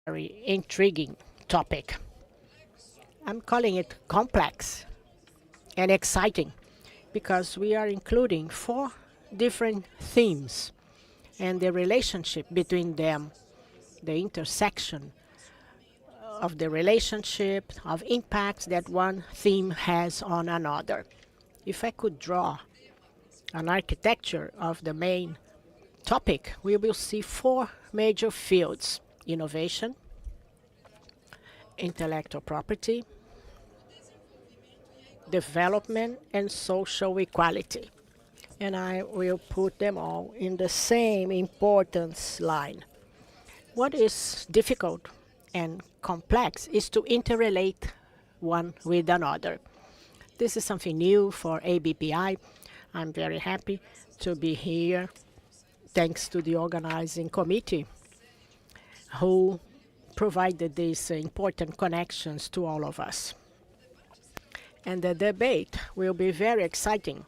very intriguing topic. I'm calling it complex and exciting because we are including 4 different themes and the relationship between them, the intersection of the relationship, of impacts that one theme has on another. If I could draw an architecture of the main topic, we will see 4 major fields: innovation, intellectual property, development, and social equality. And I will put them all in the same importance line. What is difficult and complex is to interrelate one with another. This is something new for ABPI. I'm very happy to be here, thanks to the organizing committee who provided these important connections to all of us. And the debate will be very exciting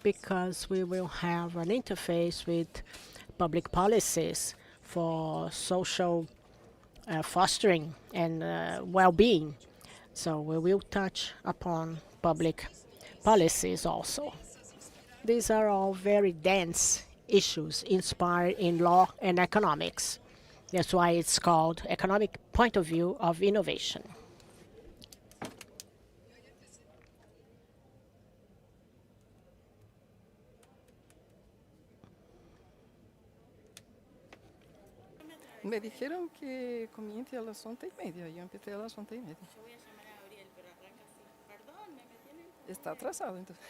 because we will have an interface with public policies for social fostering and well-being. So we will touch upon public policies also. These are all very dense issues inspired in law and economics. That's why it's called Economic Point of View of Innovation. Me dijeron que comience a las 11:30. Yo empecé a las 11:30. Está atrasado, entonces.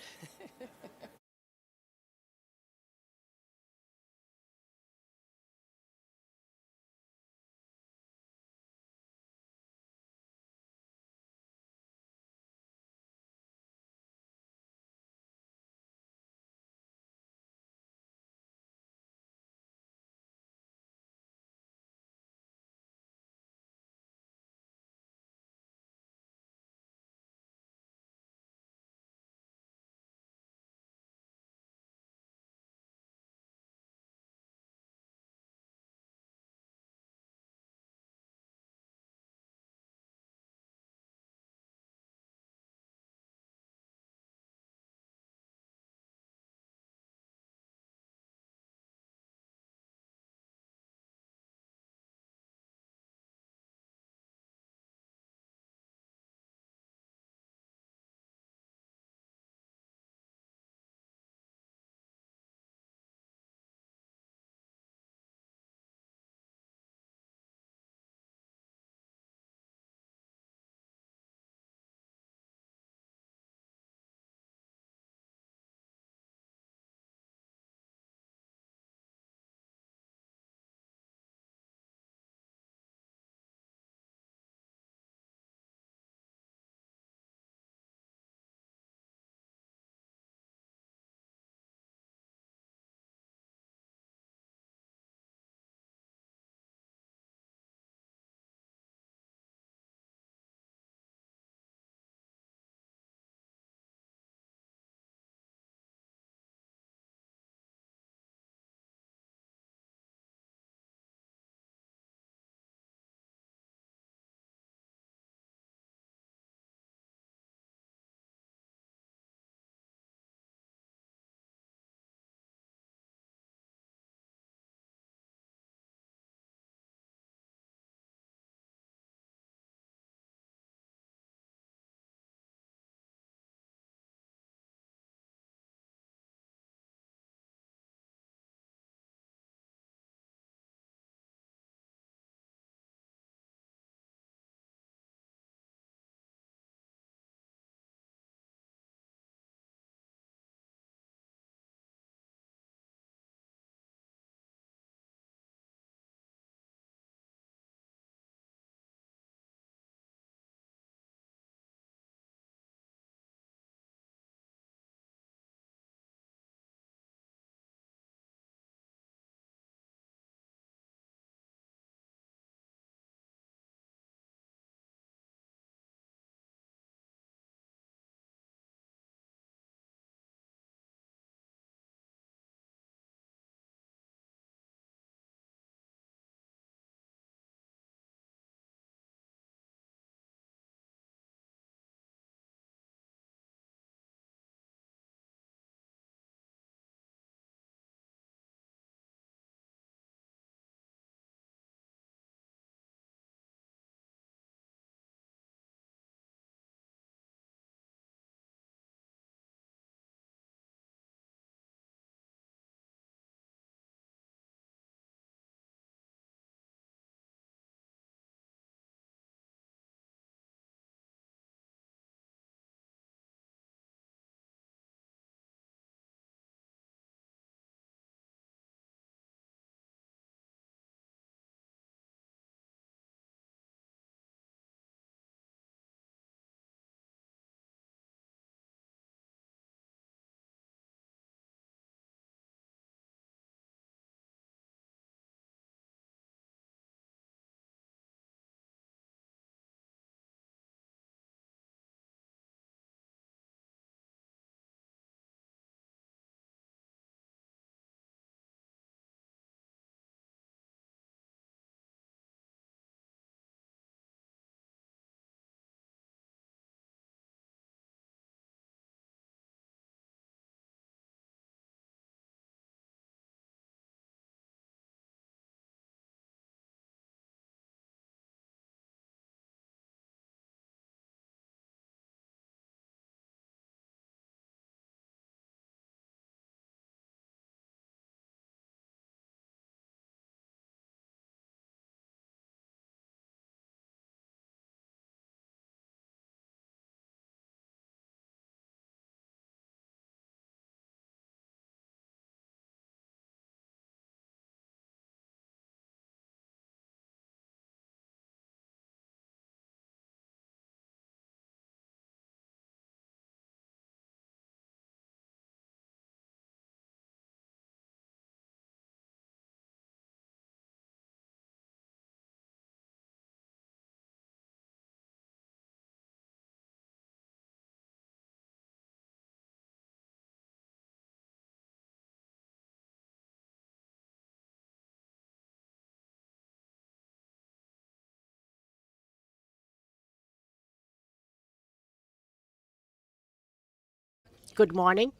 Good morning.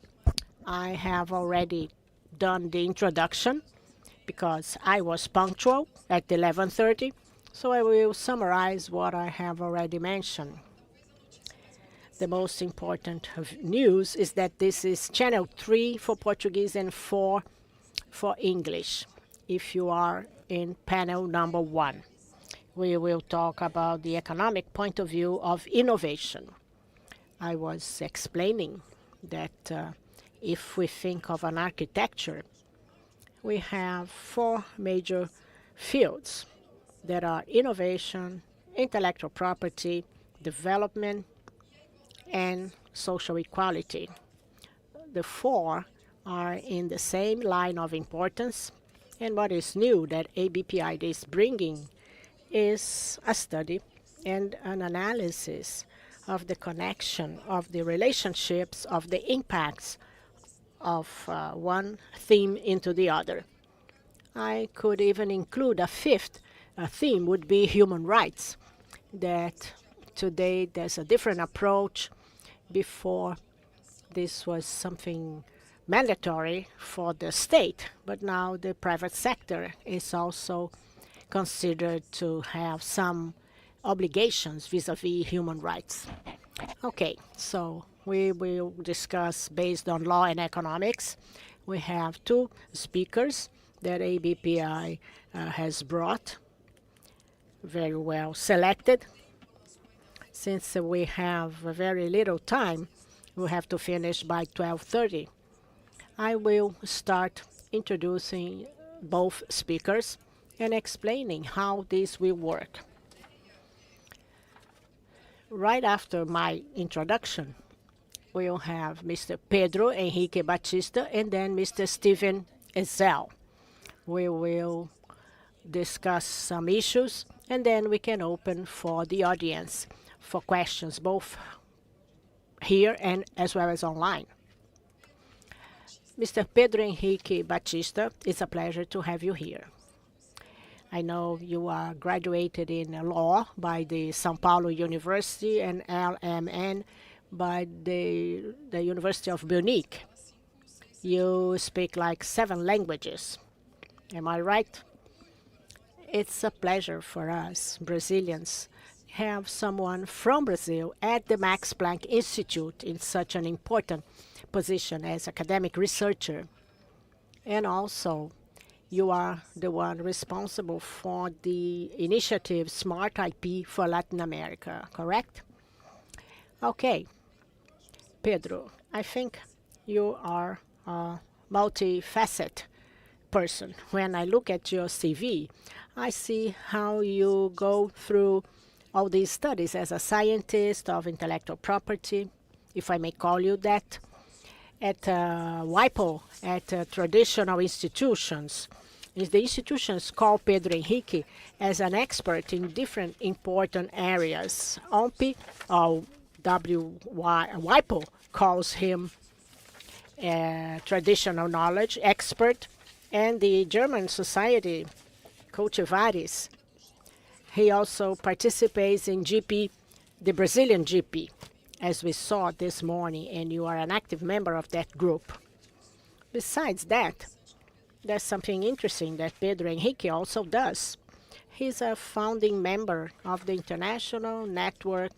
I have already done the introduction because I was punctual at 11:30, so I will summarize what I have already mentioned. The most important news is that this is channel 3 for Portuguese and 4 for English. If you are in panel number 1, we will talk about the economic point of view of innovation. I was explaining that if we think of an architecture, we have 4 major fields that are innovation, intellectual property, development, and social equality. The 4 are in the same line of importance, and what is new that ABPI is bringing is a study and an analysis of the connection, of the relationships, of the impacts of one theme into the other. I could even include a 5th theme would be human rights, that today there's a different approach. Before, this was something mandatory for the state, but now the private sector is also considered to have some obligations vis-a-vis human rights. Okay, so we will discuss based on law and economics. We have 2 speakers that ABPI has brought, very well selected. Since we have very little time, we have to finish by 12:30. I will start introducing both speakers and explaining how this will work. Right after my introduction, we'll have Mr. Pedro Henrique Batista and then Mr. Stephen Ezell. We will discuss some issues, and then we can open for the audience for questions, both here and as well as online. Mr. Pedro Henrique Batista, it's a pleasure to have you here. I know you are graduated in law by the São Paulo University and LMN by the University of Munich. You speak like 7 languages. Am I right? It's a pleasure for us, Brazilians, have someone from Brazil at the Max Planck Institute in such an important position as academic researcher. And also, you are the one responsible for the initiative Smart IP for Latin America, correct? Okay. Pedro, I think you are a multifaceted person. When I look at your CV, I see how you go through all these studies as a scientist of intellectual property, if I may call you that, at WIPO, at traditional institutions. The institutions call Pedro Henrique as an expert in different important areas. OMPI, or WIPO, calls him a traditional knowledge expert, and the German society, Cultivares, he also participates in GP, the Brazilian GP, as we saw this morning, and you are an active member of that group. Besides that, there's something interesting that Pedro Henrique also does. He's a founding member of the International Network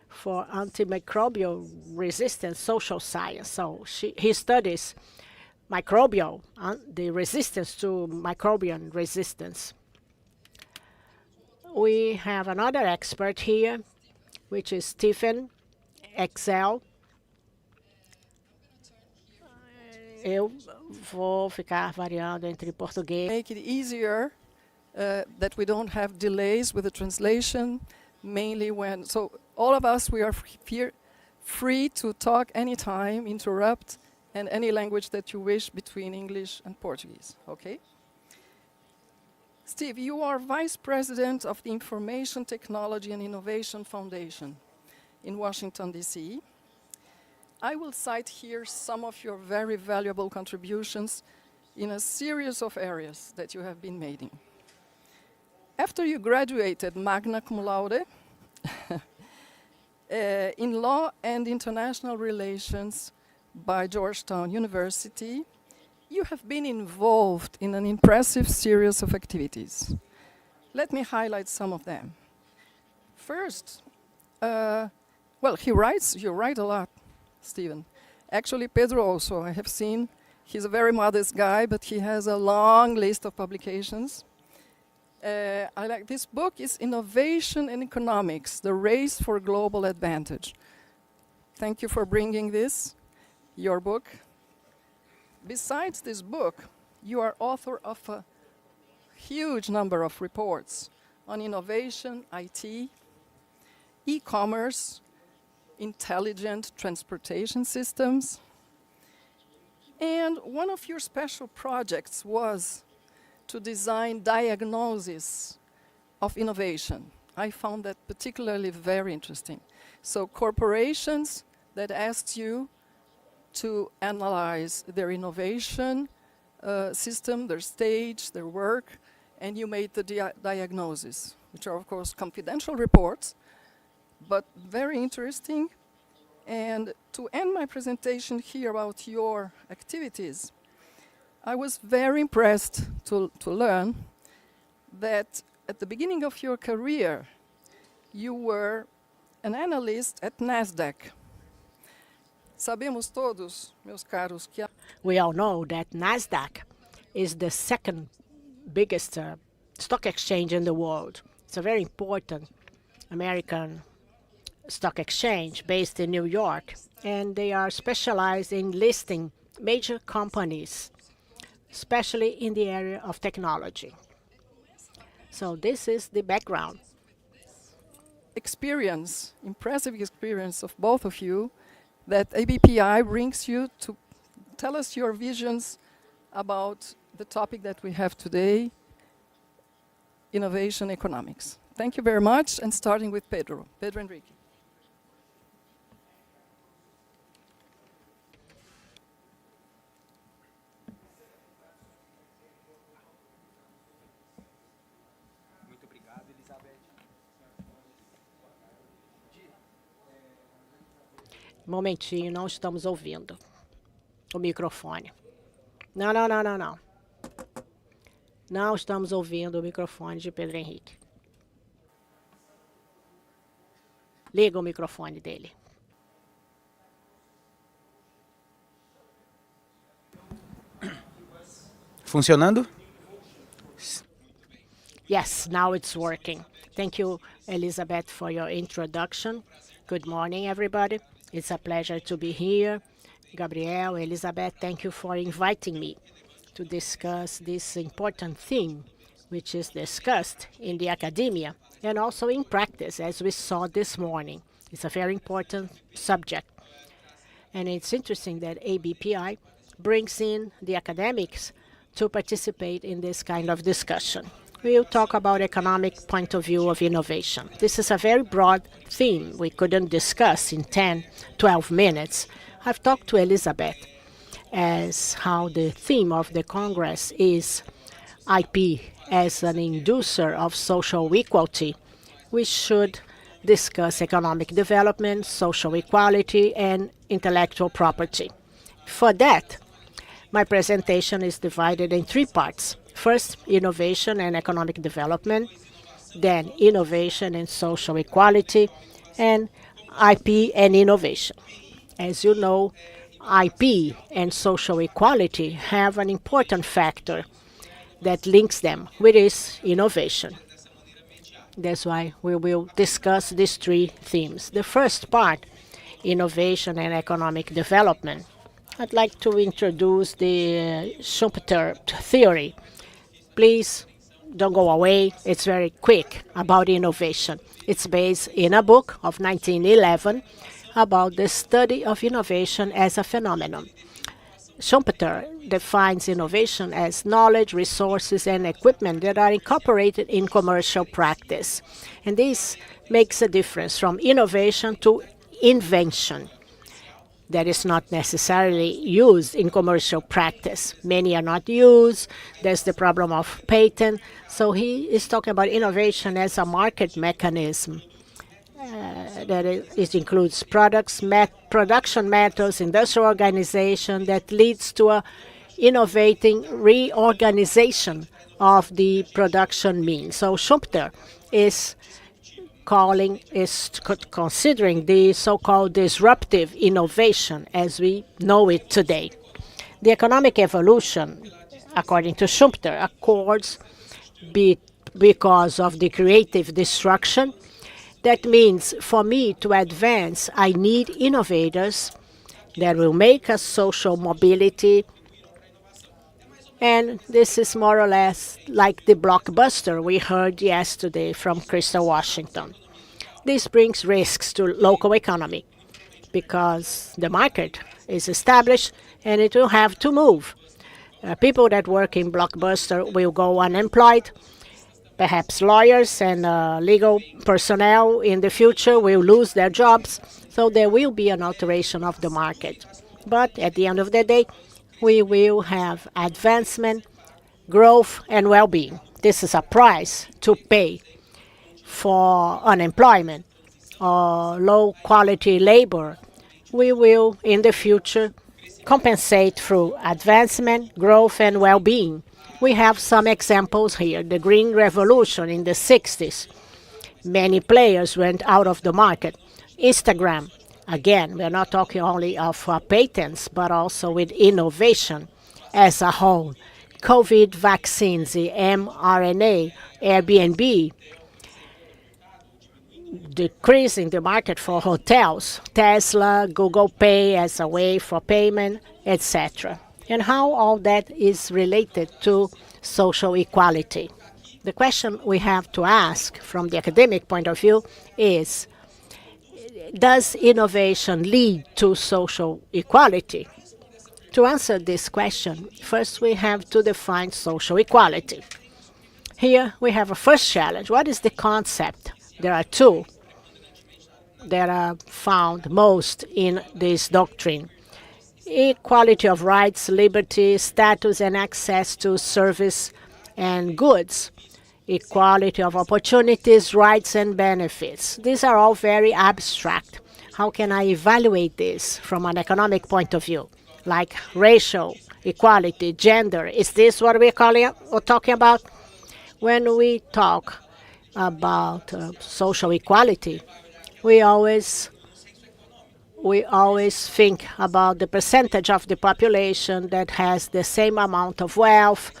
for Antimicrobial Resistance Social Science. So he studies microbial, the resistance to microbial resistance. We have another expert here, which is Stephen Ezell. Eu vou ficar variando entre português. Make it easier that we don't have delays with the translation, mainly when, so all of us, we are here free to talk anytime, interrupt, and any language that you wish between English and Portuguese, okay? Steve, you are Vice President of the Information Technology and Innovation Foundation in Washington, D.C. I will cite here some of your very valuable contributions in a series of areas that you have been making. After you graduated magna cum laude, in Law and International Relations by Georgetown University. You have been involved in an impressive series of activities. Let me highlight some of them. First, well, you write a lot, Stephen. Actually, Pedro also, I have seen. He's a very modest guy, but he has a long list of publications. I like this book is Innovation in Economics, The Race for Global Advantage. Thank you for bringing this, your book. Besides this book, you are author of a huge number of reports on innovation, IT, e-commerce, intelligent transportation systems. And one of your special projects was to design diagnosis of innovation. I found that particularly very interesting. So corporations that asked you to analyze their innovation system, their stage, their work, and you made the diagnosis, which are of course confidential reports, but very interesting. And to end my presentation here about your activities, I was very impressed to learn that at the beginning of your career, you were an analyst at NASDAQ. Sabemos todos, meus caros, que We all know that NASDAQ is the second biggest stock exchange in the world. It's a very important American stock exchange based in New York, and they are specialized in listing major companies, especially in the area of technology. So this is the background. experience, impressive experience of both of you that ABPI brings you to tell us your visions about the topic that we have today, innovation economics. Thank you very much, and starting with Pedro. Pedro Henrique. Muito obrigado, Elisabeth. Momentinho, não estamos ouvindo o microfone. Não, não, não, não, não. Não estamos ouvindo o microfone de Pedro Henrique. Liga o microfone dele. Funcionando? Yes, now it's working. Thank you, Elisabeth, for your introduction. Good morning, everybody. It's a pleasure to be here. Gabriel, Elisabeth, thank you for inviting me to discuss this important theme, which is discussed in the academia and also in practice, as we saw this morning. It's a very important subject. And it's interesting that ABPI brings in the academics to participate in this kind of discussion. We'll talk about economic point of view of innovation. This is a very broad theme we couldn't discuss in 10, 12 minutes. I've talked to Elisabeth as how the theme of the Congress is IP as an inducer of social equality. We should discuss economic development, social equality, and intellectual property. For that, my presentation is divided in three parts. First, innovation and economic development, then innovation and social equality, and IP and innovation. As you know, IP and social equality have an important factor that links them, which is innovation. That's why we will discuss these three themes. The first part, innovation and economic development. I'd like to introduce the Schumpeter theory. Please don't go away. It's very quick about innovation. It's based in a book of 1911 about the study of innovation as a phenomenon. Schumpeter defines innovation as knowledge, resources, and equipment that are incorporated in commercial practice. And this makes a difference from innovation to invention that is not necessarily used in commercial practice. Many are not used. There's the problem of patent. So he is talking about innovation as a market mechanism that it includes products, production methods, industrial organization that leads to a innovating reorganization of the production means. So Schumpeter is considering the so-called disruptive innovation as we know it today. The economic evolution, according to Schumpeter, occurs because of the creative destruction. That means for me to advance, I need innovators that will make a social mobility. And this is more or less like the blockbuster we heard yesterday from Crystal Washington. This brings risks to local economy because the market is established and it will have to move. People that work in blockbuster will go unemployed. Perhaps lawyers and legal personnel in the future will lose their jobs. So there will be an alteration of the market. But at the end of the day, we will have advancement, growth, and well-being. This is a price to pay for unemployment or low-quality labor. We will, in the future, compensate through advancement, growth, and well-being. We have some examples here. The Green Revolution in the 60s. Many players went out of the market. Instagram, again, we're not talking only of patents, but also with innovation as a whole. COVID vaccines, the mRNA, Airbnb, decreasing the market for hotels, Tesla, Google Pay as a way for payment, etc. And how all that is related to social equality. The question we have to ask from the academic point of view is, does innovation lead to social equality? To answer this question, first we have to define social equality. Here we have a first challenge. What is the concept? There are two that are found most in this doctrine. Equality of rights, liberty, status, and access to service and goods. Equality of opportunities, rights, and benefits. These are all very abstract. How can I evaluate this from an economic point of view? Like racial equality, gender. Is this what we're talking about? When we talk about social equality, we always think about the percentage of the population that has the same amount of wealth,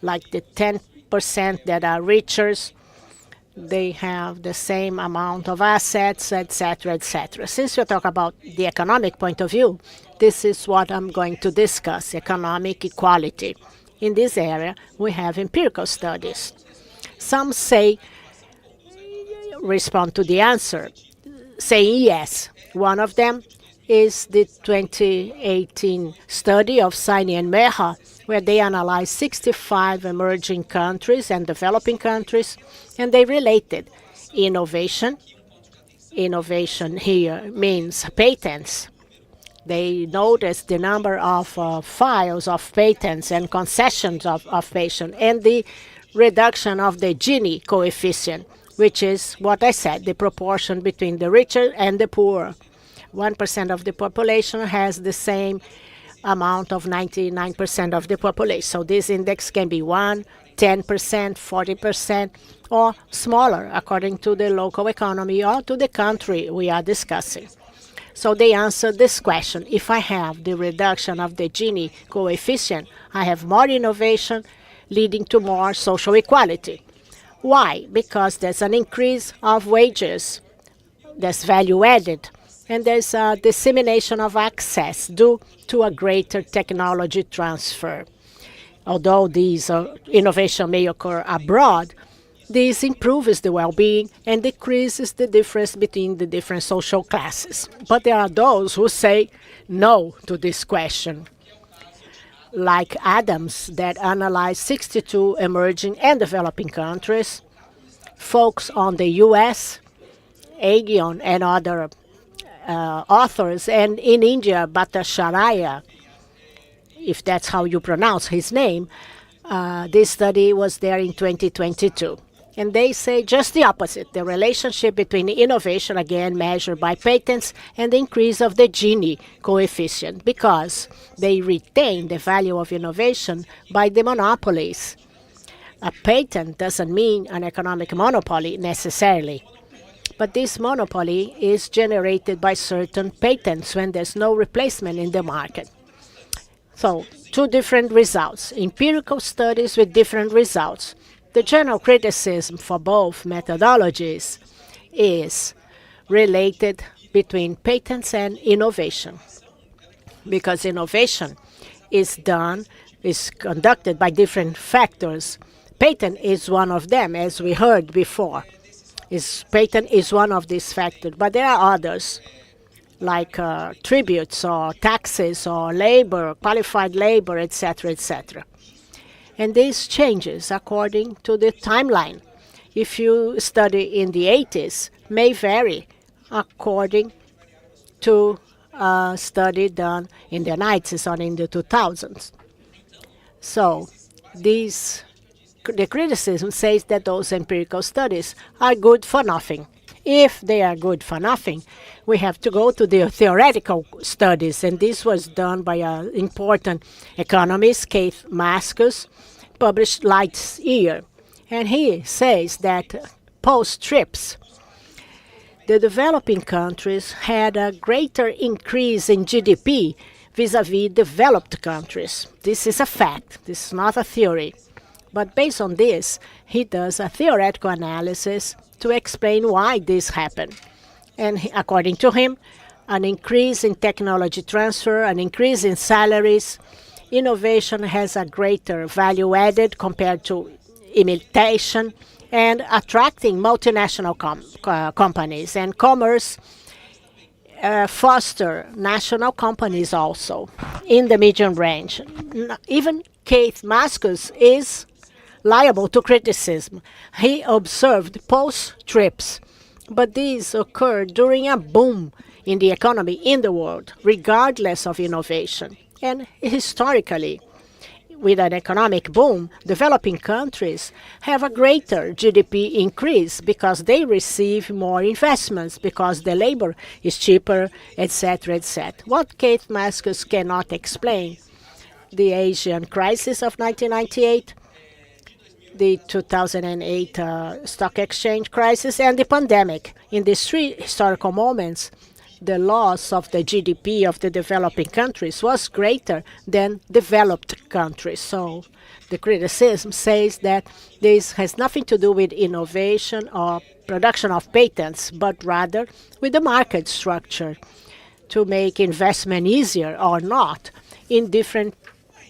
like the 10% that are richer, they have the same amount of assets, etc., etc. Since we talk about the economic point of view, this is what I'm going to discuss, economic equality. In this area, we have empirical studies. Some say, respond to the answer, saying yes. One of them is the 2018 study of Saini and Meha, where they analyzed 65 emerging countries and developing countries, and they related innovation. Innovation here means patents. They noticed the number of files of patents and concessions of patents, and the reduction of the Gini coefficient, which is what I said, the proportion between the richer and the poor. 1% of the population has the same amount of 99% of the population. So this index can be 1, 10%, 40%, or smaller according to the local economy or to the country we are discussing. So they answer this question. If I have the reduction of the Gini coefficient, I have more innovation leading to more social equality. Why? Because there's an increase of wages, there's value added, and there's a dissemination of access due to a greater technology transfer. Although these innovation may occur abroad, this improves the well-being and decreases the difference between the different social classes. But there are those who say no to this question, like Adams, that analyzed 62 emerging and developing countries, focus on the US, Agion, and other authors, and in India, Bhattacharya, if that's how you pronounce his name. This study was there in 2022. And they say just the opposite. The relationship between innovation, again measured by patents, and the increase of the Gini coefficient, because they retain the value of innovation by the monopolies. A patent doesn't mean an economic monopoly necessarily. But this monopoly is generated by certain patents when there's no replacement in the market. So, two different results, empirical studies with different results. The general criticism for both methodologies is related between patents and innovation, because innovation is conducted by different factors. Patent is one of them, as we heard before. Patent is one of these factors, but there are others, like tributes or taxes or labor, qualified labor, etc., etc. And this changes according to the timeline. If you study in the 80s, may vary according to a study done in the 90s or in the 2000s. So the criticism says that those empirical studies are good for nothing. If they are good for nothing, we have to go to the theoretical studies, and this was done by an important economist, Keith Maskus, published last year. And he says that post-TRIPS, the developing countries had a greater increase in GDP vis-à-vis developed countries. This is a fact. This is not a theory. But based on this, he does a theoretical analysis to explain why this happened. And according to him, an increase in technology transfer, an increase in salaries, innovation has a greater value added compared to imitation, and attracting multinational companies. And commerce foster national companies also in the medium range. Even Keith Maskus is liable to criticism. He observed post-TRIPS, but these occurred during a boom in the economy in the world, regardless of innovation. And historically, with an economic boom, developing countries have a greater GDP increase because they receive more investments, because the labor is cheaper, etc., etc. What Keith Maskus cannot explain: the Asian crisis of 1998, the 2008 stock exchange crisis, and the pandemic. In these three historical moments, the loss of the GDP of the developing countries was greater than developed countries. So the criticism says that this has nothing to do with innovation or production of patents, but rather with the market structure to make investment easier or not in different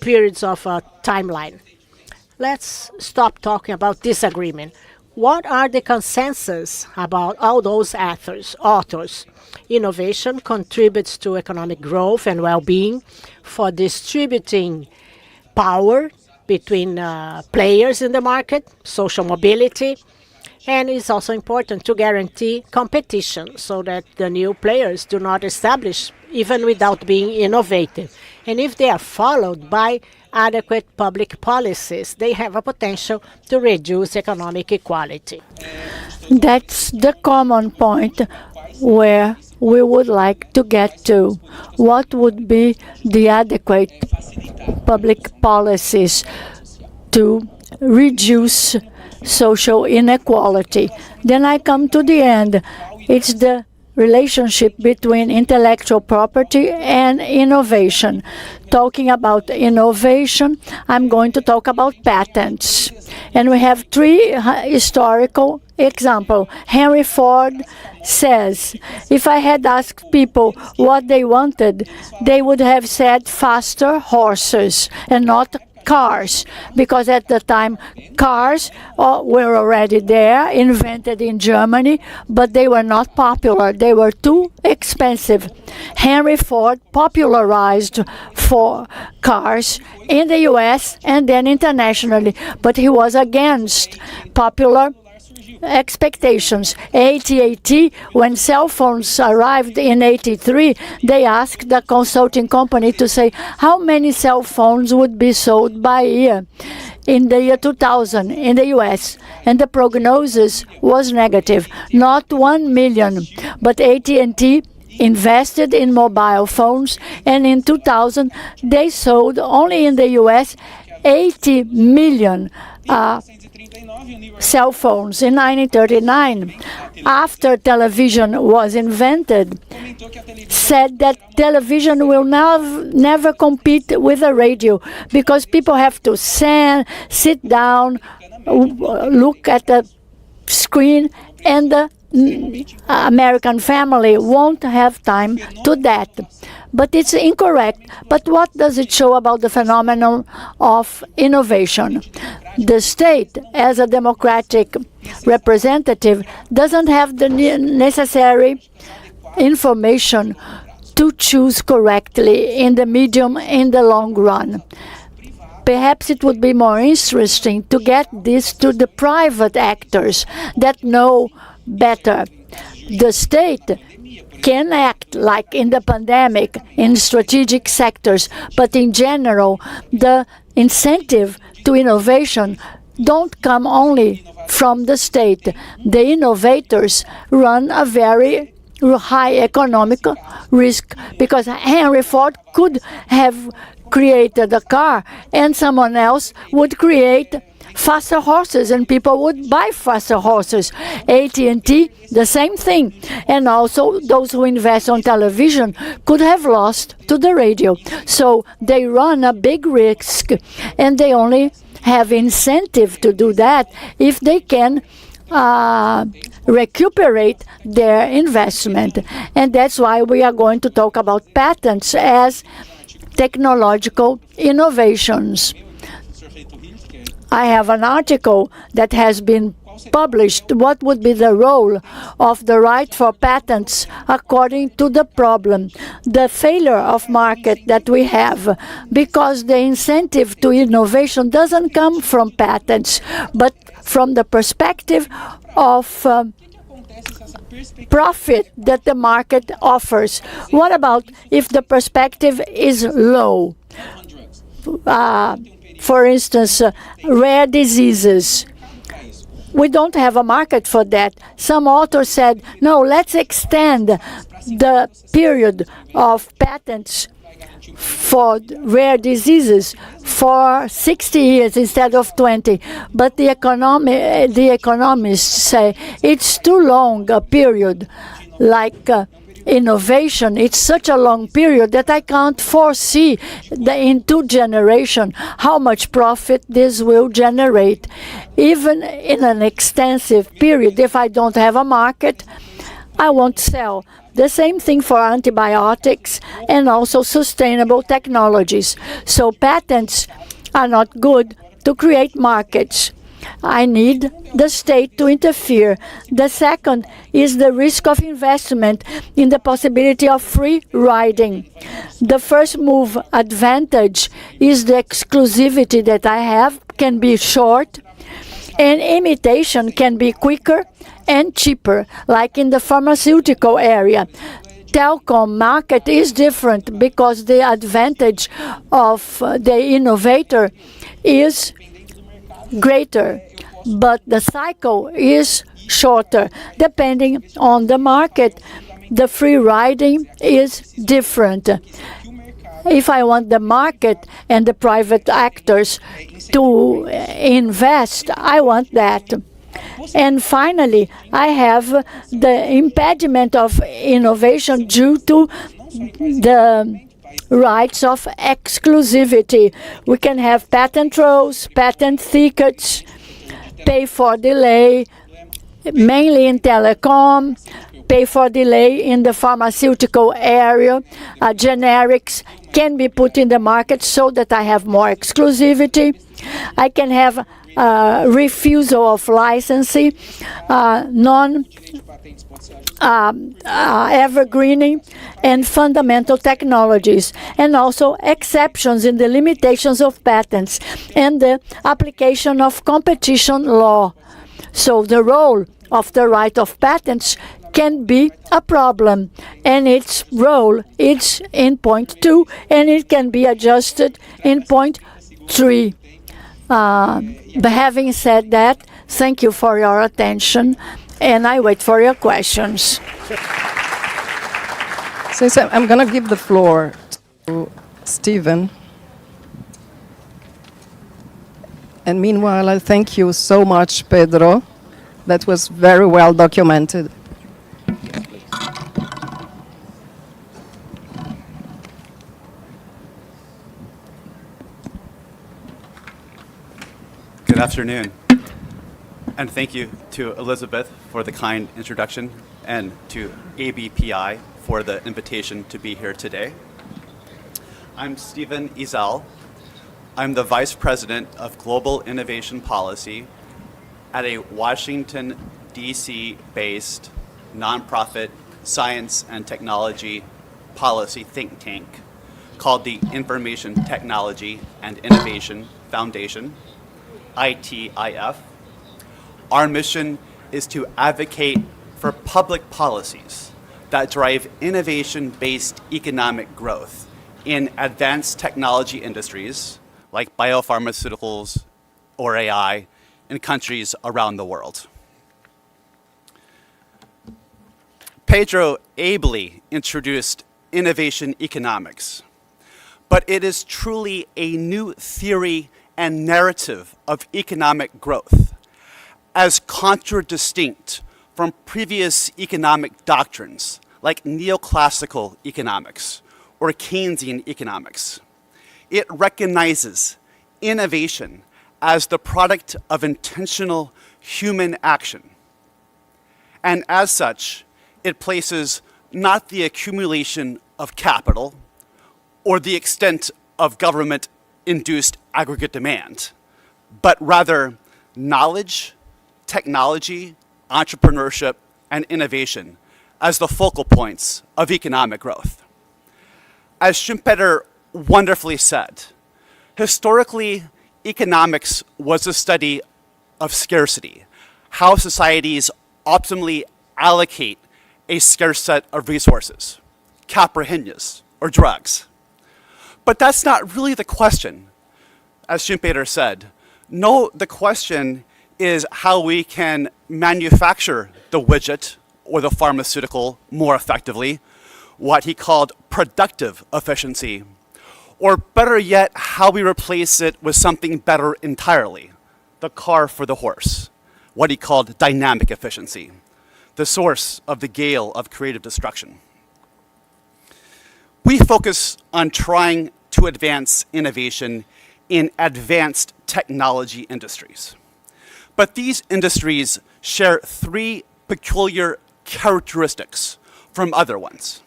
periods of a timeline. Let's stop talking about disagreement. What are the consensus about all those authors? Innovation contributes to economic growth and well-being for distributing power between players in the market, social mobility, and it's also important to guarantee competition so that the new players do not establish even without being innovative. And if they are followed by adequate public policies, they have a potential to reduce economic equality. That's the common point where we would like to get to. What would be the adequate public policies to reduce social inequality? Then I come to the end. It's the relationship between intellectual property and innovation. Talking about innovation, I'm going to talk about patents. And we have three historical examples. Henry Ford says, if I had asked people what they wanted, they would have said faster horses and not cars, because at the time cars were already there, invented in Germany, but they were not popular. They were too expensive. Henry Ford popularized cars in the US and then internationally, but he was against popular expectations. AT&T, when cell phones arrived in '83, they asked the consulting company to say how many cell phones would be sold by year. in the year 2000 in the US, and the prognosis was negative. Not 1 million, but AT&T invested in mobile phones, and in 2000 they sold only in the US 80 million cell phones. In 1939, after television was invented, said that television will never compete with the radio because people have to sit down, look at the screen, and the American family won't have time to that. But it's incorrect. But what does it show about the phenomenon of innovation? The state, as a democratic representative, doesn't have the necessary information to choose correctly in the medium and the long run. Perhaps it would be more interesting to get this to the private actors that know better. The state can act like in the pandemic in strategic sectors, but in general, the incentive to innovation don't come only from the state. The innovators run a very high economic risk because Henry Ford could have created a car and someone else would create faster horses and people would buy faster horses. AT&T, the same thing. And also those who invest on television could have lost to the radio. So they run a big risk and they only have incentive to do that if they can recuperate their investment. And that's why we are going to talk about patents as technological innovations. I have an article that has been published. What would be the role of the right for patents according to the problem, the failure of market that we have, because the incentive to innovation doesn't come from patents, but from the perspective of profit that the market offers. What about if the perspective is low? For instance, rare diseases. We don't have a market for that. Some author said, no, let's extend the period of patents for rare diseases for 60 years instead of 20. But the economists say it's too long a period. Like innovation, it's such a long period that I can't foresee in 2 generations how much profit this will generate. Even in an extensive period, if I don't have a market, I won't sell. The same thing for antibiotics and also sustainable technologies. So patents are not good to create markets. I need the state to interfere. The second is the risk of investment in the possibility of free riding. The first move advantage is the exclusivity that I have can be short, and imitation can be quicker and cheaper, like in the pharmaceutical area. Telecom market is different because the advantage of the innovator is greater, but the cycle is shorter. Depending on the market, the free riding is different. If I want the market and the private actors to invest, I want that. And finally, I have the impediment of innovation due to the rights of exclusivity. We can have patent trolls, patent thickets, pay for delay, mainly in telecom, pay for delay in the pharmaceutical area. Generics can be put in the market so that I have more exclusivity. I can have refusal of licensing, evergreening, and fundamental technologies, and also exceptions in the limitations of patents and the application of competition law. So the role of the right of patents can be a problem, and its role is in point 2, and it can be adjusted in point 3. Having said that, thank you for your attention, and I wait for your questions. So I'm going to give the floor to Stephen. And meanwhile, I thank you so much, Pedro. That was very well documented. Good afternoon. And thank you to Elisabeth for the kind introduction and to ABPI for the invitation to be here today. I'm Stephen Ezell. I'm the Vice President of Global Innovation Policy at a Washington, D.C.-based nonprofit science and technology policy think tank called the Information Technology and Innovation Foundation, ITIF. Our mission is to advocate for public policies that drive innovation-based economic growth in advanced technology industries like biopharmaceuticals or AI in countries around the world. Pedro ably introduced innovation economics, but it is truly a new theory and narrative of economic growth, as contradistinct from previous economic doctrines like neoclassical economics or Keynesian economics. It recognizes innovation as the product of intentional human action. And as such, it places not the accumulation of capital or the extent of government-induced aggregate demand, but rather knowledge, technology, entrepreneurship, and innovation as the focal points of economic growth. As Schumpeter wonderfully said, historically, economics was a study of scarcity, how societies optimally allocate a scarce set of resources, caipirinhas, or drugs. But that's not really the question, as Schumpeter said. No, the question is how we can manufacture the widget or the pharmaceutical more effectively, what he called productive efficiency, or better yet, how we replace it with something better entirely, the car for the horse, what he called dynamic efficiency, the source of the gale of creative destruction. We focus on trying to advance innovation in advanced technology industries. But these industries share three peculiar characteristics from other ones.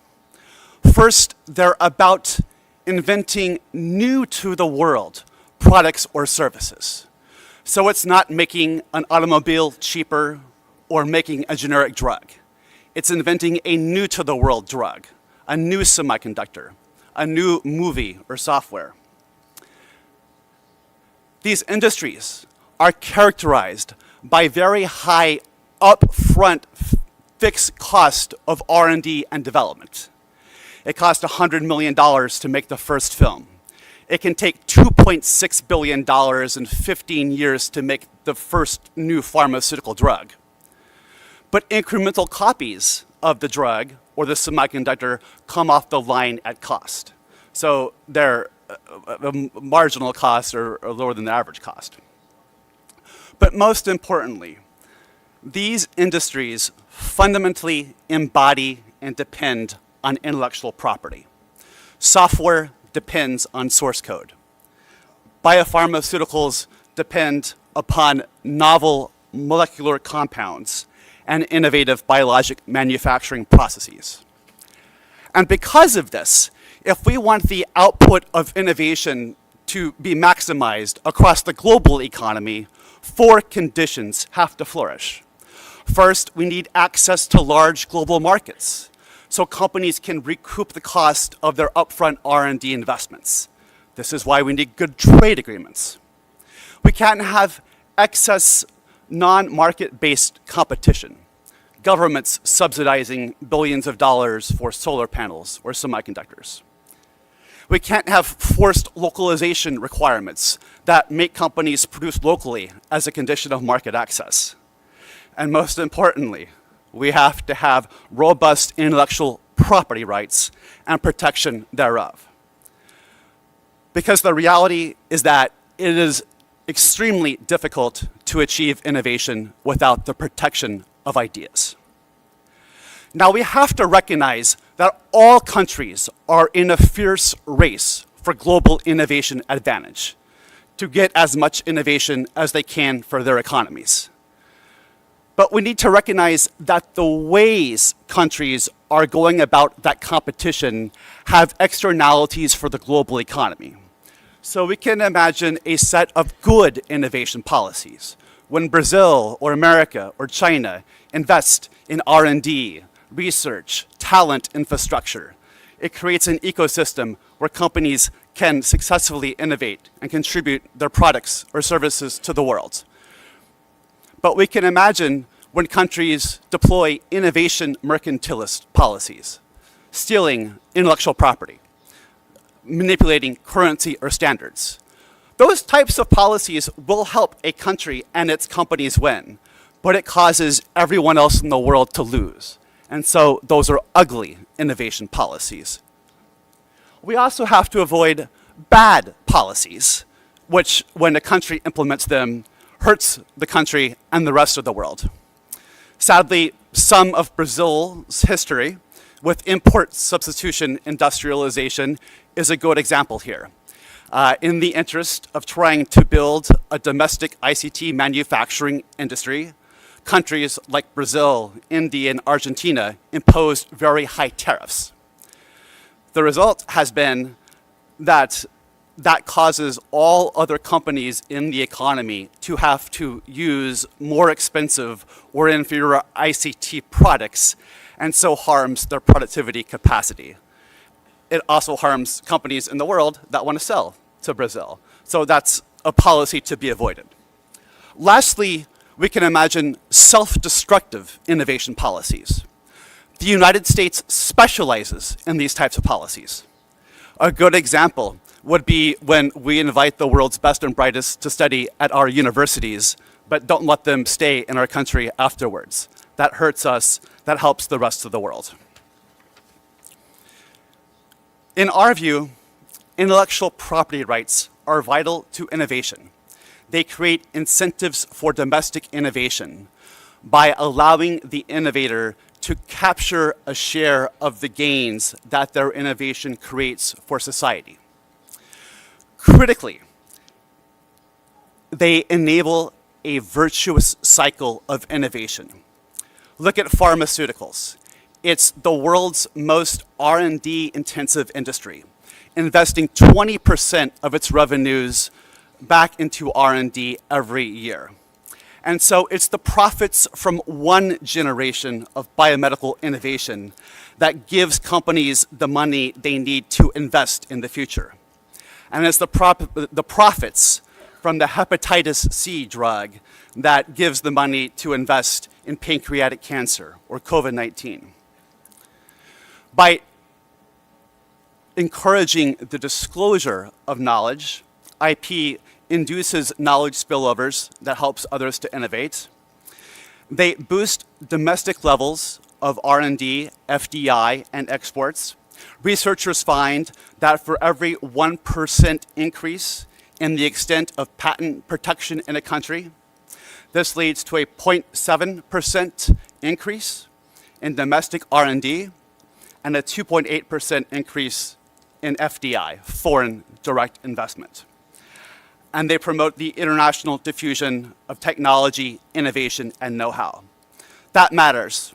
First, they're about inventing new to the world products or services. So it's not making an automobile cheaper or making a generic drug. It's inventing a new to the world drug, a new semiconductor, a new movie or software. These industries are characterized by very high upfront fixed cost of R&D and development. It cost $100 million to make the first film. It can take $2.6 billion in 15 years to make the first new pharmaceutical drug. But incremental copies of the drug or the semiconductor come off the line at cost. So their marginal costs are lower than the average cost. But most importantly, these industries fundamentally embody and depend on intellectual property. Software depends on source code. Biopharmaceuticals depend upon novel molecular compounds and innovative biologic manufacturing processes. And because of this, if we want the output of innovation to be maximized across the global economy, four conditions have to flourish. First, we need access to large global markets so companies can recoup the cost of their upfront R&D investments. This is why we need good trade agreements. We can't have excess non-market-based competition, governments subsidizing billions of dollars for solar panels or semiconductors. We can't have forced localization requirements that make companies produce locally as a condition of market access. And most importantly, we have to have robust intellectual property rights and protection thereof. Because the reality is that it is extremely difficult to achieve innovation without the protection of ideas. Now we have to recognize that all countries are in a fierce race for global innovation advantage to get as much innovation as they can for their economies. But we need to recognize that the ways countries are going about that competition have externalities for the global economy. So we can imagine a set of good innovation policies. When Brazil or America or China invest in R&D, research, talent infrastructure, it creates an ecosystem where companies can successfully innovate and contribute their products or services to the world. But we can imagine when countries deploy innovation mercantilist policies, stealing intellectual property, manipulating currency or standards. Those types of policies will help a country and its companies win, but it causes everyone else in the world to lose. And so those are ugly innovation policies. We also have to avoid bad policies, which when a country implements them, hurts the country and the rest of the world. Sadly, some of Brazil's history with import substitution industrialization is a good example here. In the interest of trying to build a domestic ICT manufacturing industry, countries like Brazil, India, and Argentina imposed very high tariffs. The result has been that that causes all other companies in the economy to have to use more expensive or inferior ICT products, and so harms their productivity capacity. It also harms companies in the world that want to sell to Brazil. So that's a policy to be avoided. Lastly, we can imagine self-destructive innovation policies. The United States specializes in these types of policies. A good example would be when we invite the world's best and brightest to study at our universities, but don't let them stay in our country afterwards. That hurts us, that helps the rest of the world. In our view, intellectual property rights are vital to innovation. They create incentives for domestic innovation by allowing the innovator to capture a share of the gains that their innovation creates for society. Critically, they enable a virtuous cycle of innovation. Look at pharmaceuticals. It's the world's most R&D intensive industry, investing 20% of its revenues back into R&D every year. And so it's the profits from one generation of biomedical innovation that gives companies the money they need to invest in the future. And it's the profits from the hepatitis C drug that gives the money to invest in pancreatic cancer or COVID-19. By encouraging the disclosure of knowledge, IP induces knowledge spillovers that helps others to innovate. They boost domestic levels of R&D, FDI, and exports. Researchers find that for every 1% increase in the extent of patent protection in a country, this leads to a 0.7% increase in domestic R&D and a 2.8% increase in FDI, foreign direct investment. And they promote the international diffusion of technology, innovation, and know-how. That matters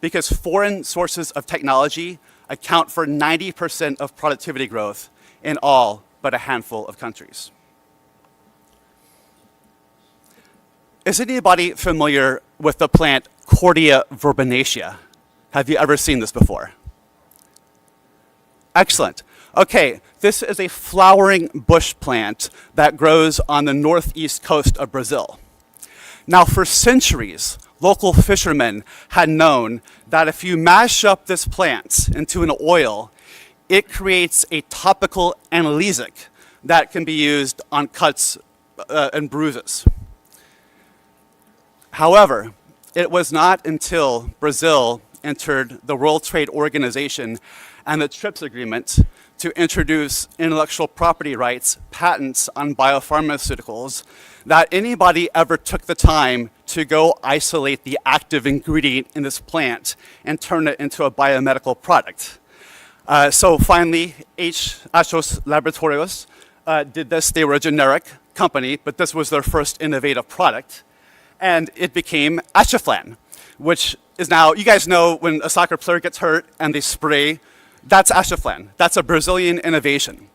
because foreign sources of technology account for 90% of productivity growth in all but a handful of countries. Is anybody familiar with the plant Cordia verbenacea? Have you ever seen this before? Excellent. Okay, this is a flowering bush plant that grows on the northeast coast of Brazil. Now, for centuries, local fishermen had known that if you mash up this plant into an oil, it creates a topical analgesic that can be used on cuts and bruises. However, it was not until Brazil entered the World Trade Organization and the TRIPS agreement to introduce intellectual property rights, patents on biopharmaceuticals, that anybody ever took the time to go isolate the active ingredient in this plant and turn it into a biomedical product. So finally, Achos Laboratorios did this. They were a generic company, but this was their first innovative product. And it became Achoflan, which is now, you guys know when a soccer player gets hurt and they spray, that's Achoflan. That's a Brazilian innovation.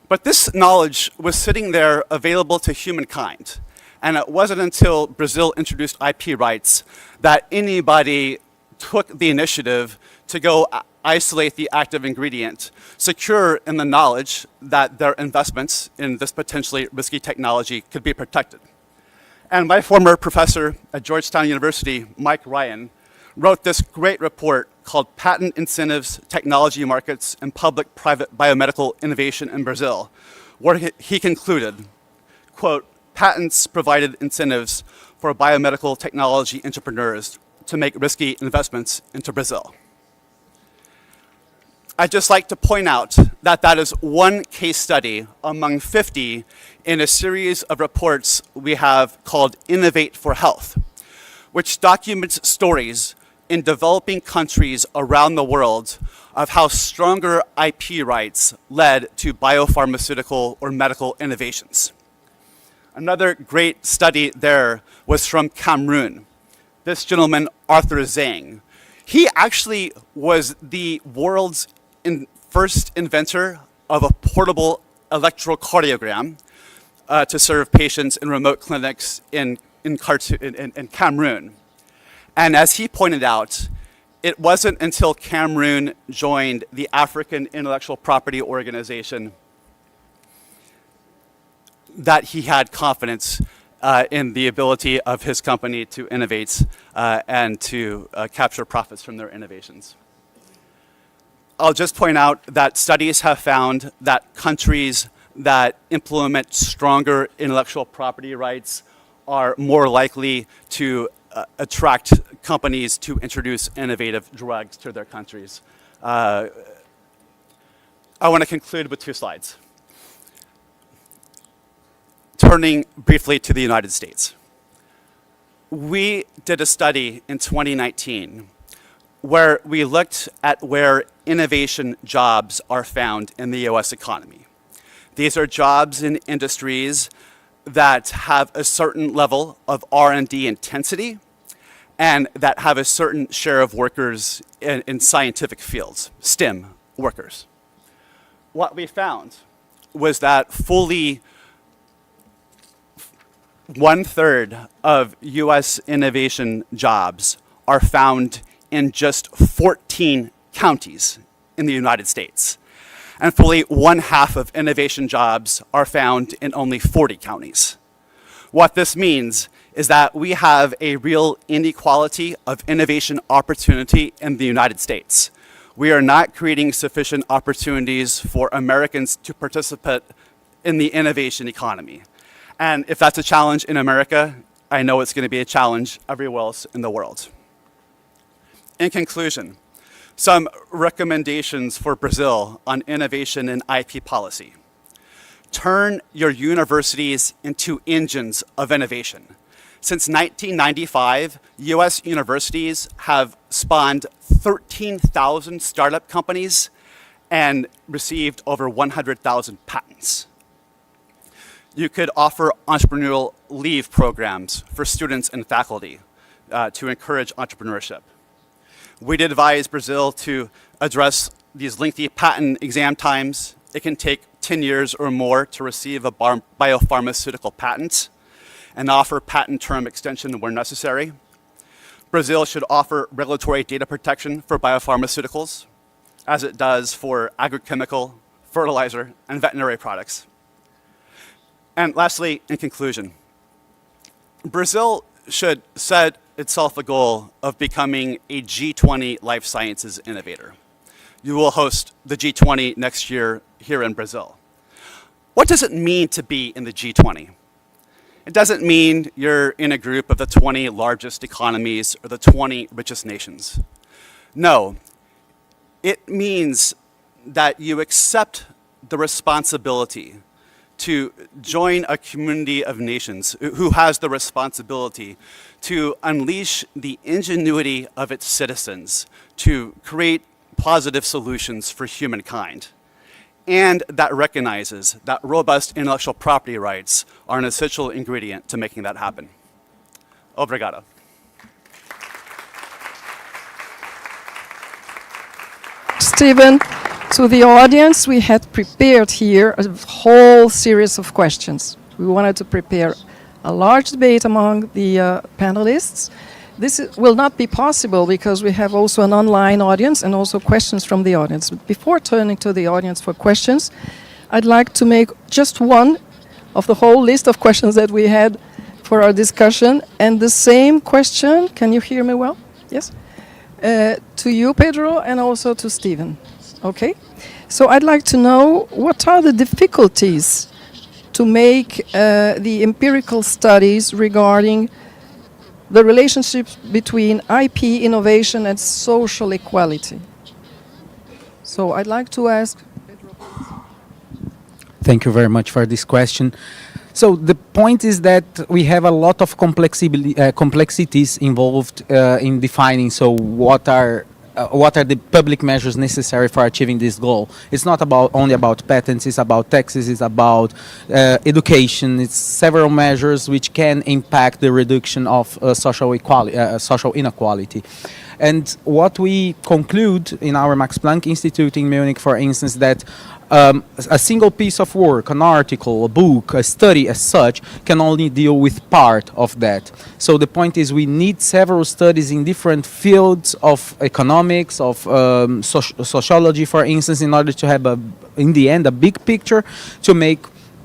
But this knowledge was sitting there available to humankind. And it wasn't until Brazil introduced IP rights that anybody took the initiative to go isolate the active ingredient, secure in the knowledge that their investments in this potentially risky technology could be protected. And my former professor at Georgetown University, Mike Ryan, wrote this great report called Patent Incentives, Technology Markets, and Public-Private Biomedical Innovation in Brazil, where he concluded, quote, patents provided incentives for biomedical technology entrepreneurs to make risky investments into Brazil. I'd just like to point out that that is one case study among 50 in a series of reports we have called Innovate for Health, which documents stories in developing countries around the world of how stronger IP rights led to biopharmaceutical or medical innovations. Another great study there was from Cameroon. This gentleman, Arthur Zhang, he actually was the world's first inventor of a portable electrocardiogram to serve patients in remote clinics in Cameroon. And as he pointed out, it wasn't until Cameroon joined the African Intellectual Property Organization that he had confidence in the ability of his company to innovate and to capture profits from their innovations. I'll just point out that studies have found that countries that implement stronger intellectual property rights are more likely to attract companies to introduce innovative drugs to their countries. I want to conclude with 2 slides. Turning briefly to the United States. We did a study in 2019 where we looked at where innovation jobs are found in the US economy. These are jobs in industries that have a certain level of R&D intensity and that have a certain share of workers in scientific fields, STEM workers. What we found was that fully 1/3 of US innovation jobs are found in just 14 counties in the United States. And fully 1/2 of innovation jobs are found in only 40 counties. What this means is that we have a real inequality of innovation opportunity in the United States. We are not creating sufficient opportunities for Americans to participate in the innovation economy. And if that's a challenge in America, I know it's going to be a challenge everywhere else in the world. In conclusion, some recommendations for Brazil on innovation and IP policy. Turn your universities into engines of innovation. Since 1995, US universities have spawned 13,000 startup companies and received over 100,000 patents. You could offer entrepreneurial leave programs for students and faculty to encourage entrepreneurship. We'd advise Brazil to address these lengthy patent exam times. It can take 10 years or more to receive a biopharmaceutical patent and offer patent term extension where necessary. Brazil should offer regulatory data protection for biopharmaceuticals, as it does for agrochemical, fertilizer, and veterinary products. And lastly, in conclusion, Brazil should set itself a goal of becoming a G20 life sciences innovator. you will host the G20 next year here in Brazil. What does it mean to be in the G20? It doesn't mean you're in a group of the 20 largest economies or the 20 richest nations. No, it means that you accept the responsibility to join a community of nations who has the responsibility to unleash the ingenuity of its citizens to create positive solutions for humankind, and that recognizes that robust intellectual property rights are an essential ingredient to making that happen. Obrigado. Stephen, to the audience, we had prepared here a whole series of questions. We wanted to prepare a large debate among the panelists. This will not be possible because we have also an online audience and also questions from the audience. But before turning to the audience for questions, I'd like to make just one of the whole list of questions that we had for our discussion. And the same question, can you hear me well? Yes? To you, Pedro, and also to Stephen. Okay? So I'd like to know what are the difficulties to make the empirical studies regarding the relationships between IP innovation and social equality. So I'd like to ask Pedro. Thank you very much for this question. So the point is that we have a lot of complexities involved in defining what are the public measures necessary for achieving this goal. It's not only about patents, it's about taxes, it's about education, it's several measures which can impact the reduction of social inequality. And what we conclude in our Max Planck Institute in Munich, for instance, that a single piece of work, an article, a book, a study as such, can only deal with part of that. So the point is we need several studies in different fields of economics, of sociology, for instance, in order to have, in the end, a big picture to make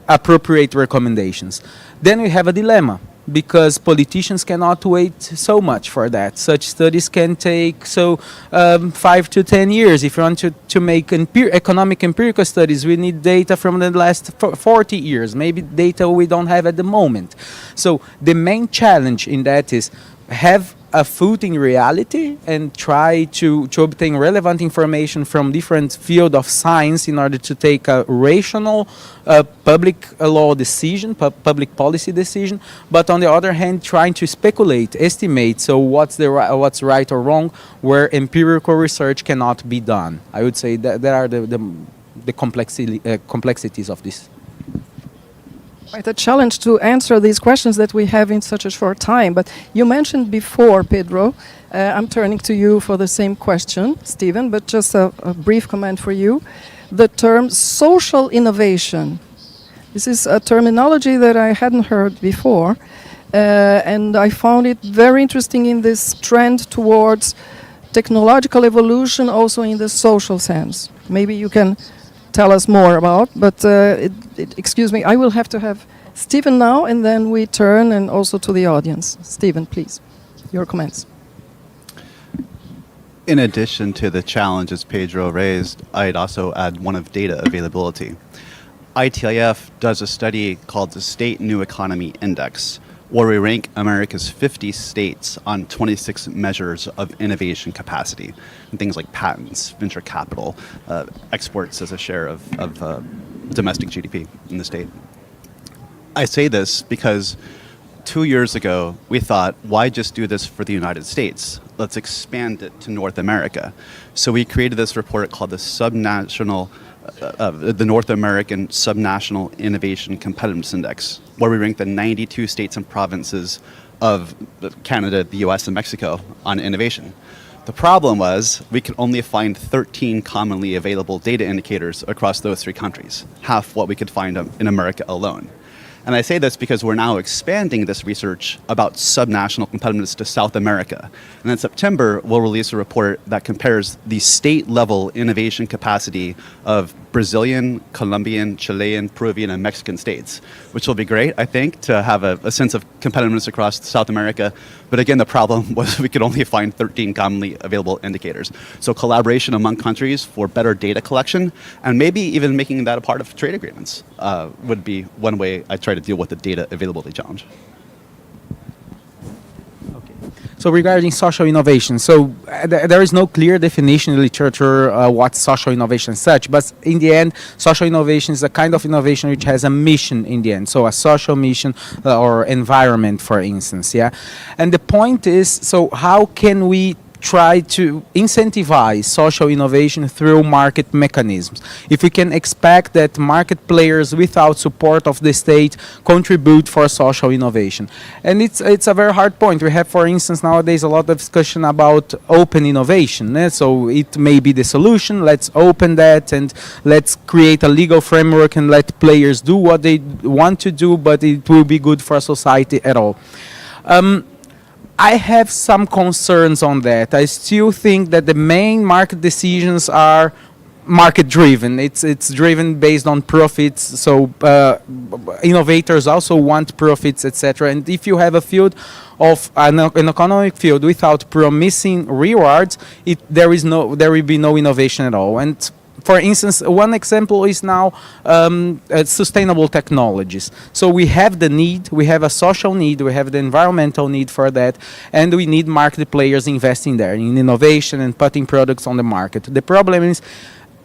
appropriate recommendations. Then we have a dilemma, because politicians cannot wait so much for that. Such studies can take 5 to 10 years. If you want to make economic empirical studies, we need data from the last 40 years, maybe data we don't have at the moment. So the main challenge in that is have a foot in reality and try to obtain relevant information from different fields of science in order to take a rational public law decision, public policy decision, but on the other hand trying to speculate, estimate, so what's right or wrong where empirical research cannot be done. I would say that there are the complexities of this. Quite a challenge to answer these questions that we have in such a short time. But you mentioned before, Pedro, I'm turning to you for the same question, Stephen, but just a brief comment for you. The term social innovation. This is a terminology that I hadn't heard before. And I found it very interesting in this trend towards technological evolution also in the social sense. Maybe you can tell us more about, but excuse me, I will have to have Stephen now, and then we turn and also to the audience. Stephen, please, your comments. In addition to the challenges Pedro raised, I'd also add one of data availability. ITIF does a study called the State New Economy Index, where we rank America's 50 states on 26 measures of innovation capacity, and things like patents, venture capital, exports as a share of domestic GDP in the state. I say this because 2 years ago, we thought, why just do this for the United States? Let's expand it to North America. So we created this report called the North American Subnational Innovation Competitiveness Index, where we rank the 92 states and provinces of Canada, the US, and Mexico on innovation. The problem was we could only find 13 commonly available data indicators across those three countries, half what we could find in America alone. And I say this because we're now expanding this research about subnational competitiveness to South America. And in September, we'll release a report that compares the state-level innovation capacity of Brazilian, Colombian, Chilean, Peruvian, and Mexican states, which will be great, I think, to have a sense of competitiveness across South America. But again, the problem was we could only find 13 commonly available indicators. So collaboration among countries for better data collection, and maybe even making that a part of trade agreements, would be one way I try to deal with the data availability challenge. So regarding social innovation, there is no clear definition in literature what's social innovation as such, but in the end, social innovation is a kind of innovation which has a mission in the end, so a social mission or environment, for instance, yeah? And the point is, so how can we try to incentivize social innovation through market mechanisms? If we can expect that market players without support of the state contribute for social innovation. And it's a very hard point. We have, for instance, nowadays a lot of discussion about open innovation. So it may be the solution. Let's open that and let's create a legal framework and let players do what they want to do, but it will be good for society at all. I have some concerns on that. I still think that the main market decisions are market driven. It's driven based on profits. So innovators also want profits, etc. And if you have a field of an economic field without promising rewards, there will be no innovation at all. And for instance, one example is now sustainable technologies. So we have the need, we have a social need, we have the environmental need for that, and we need market players investing there in innovation and putting products on the market. The problem is,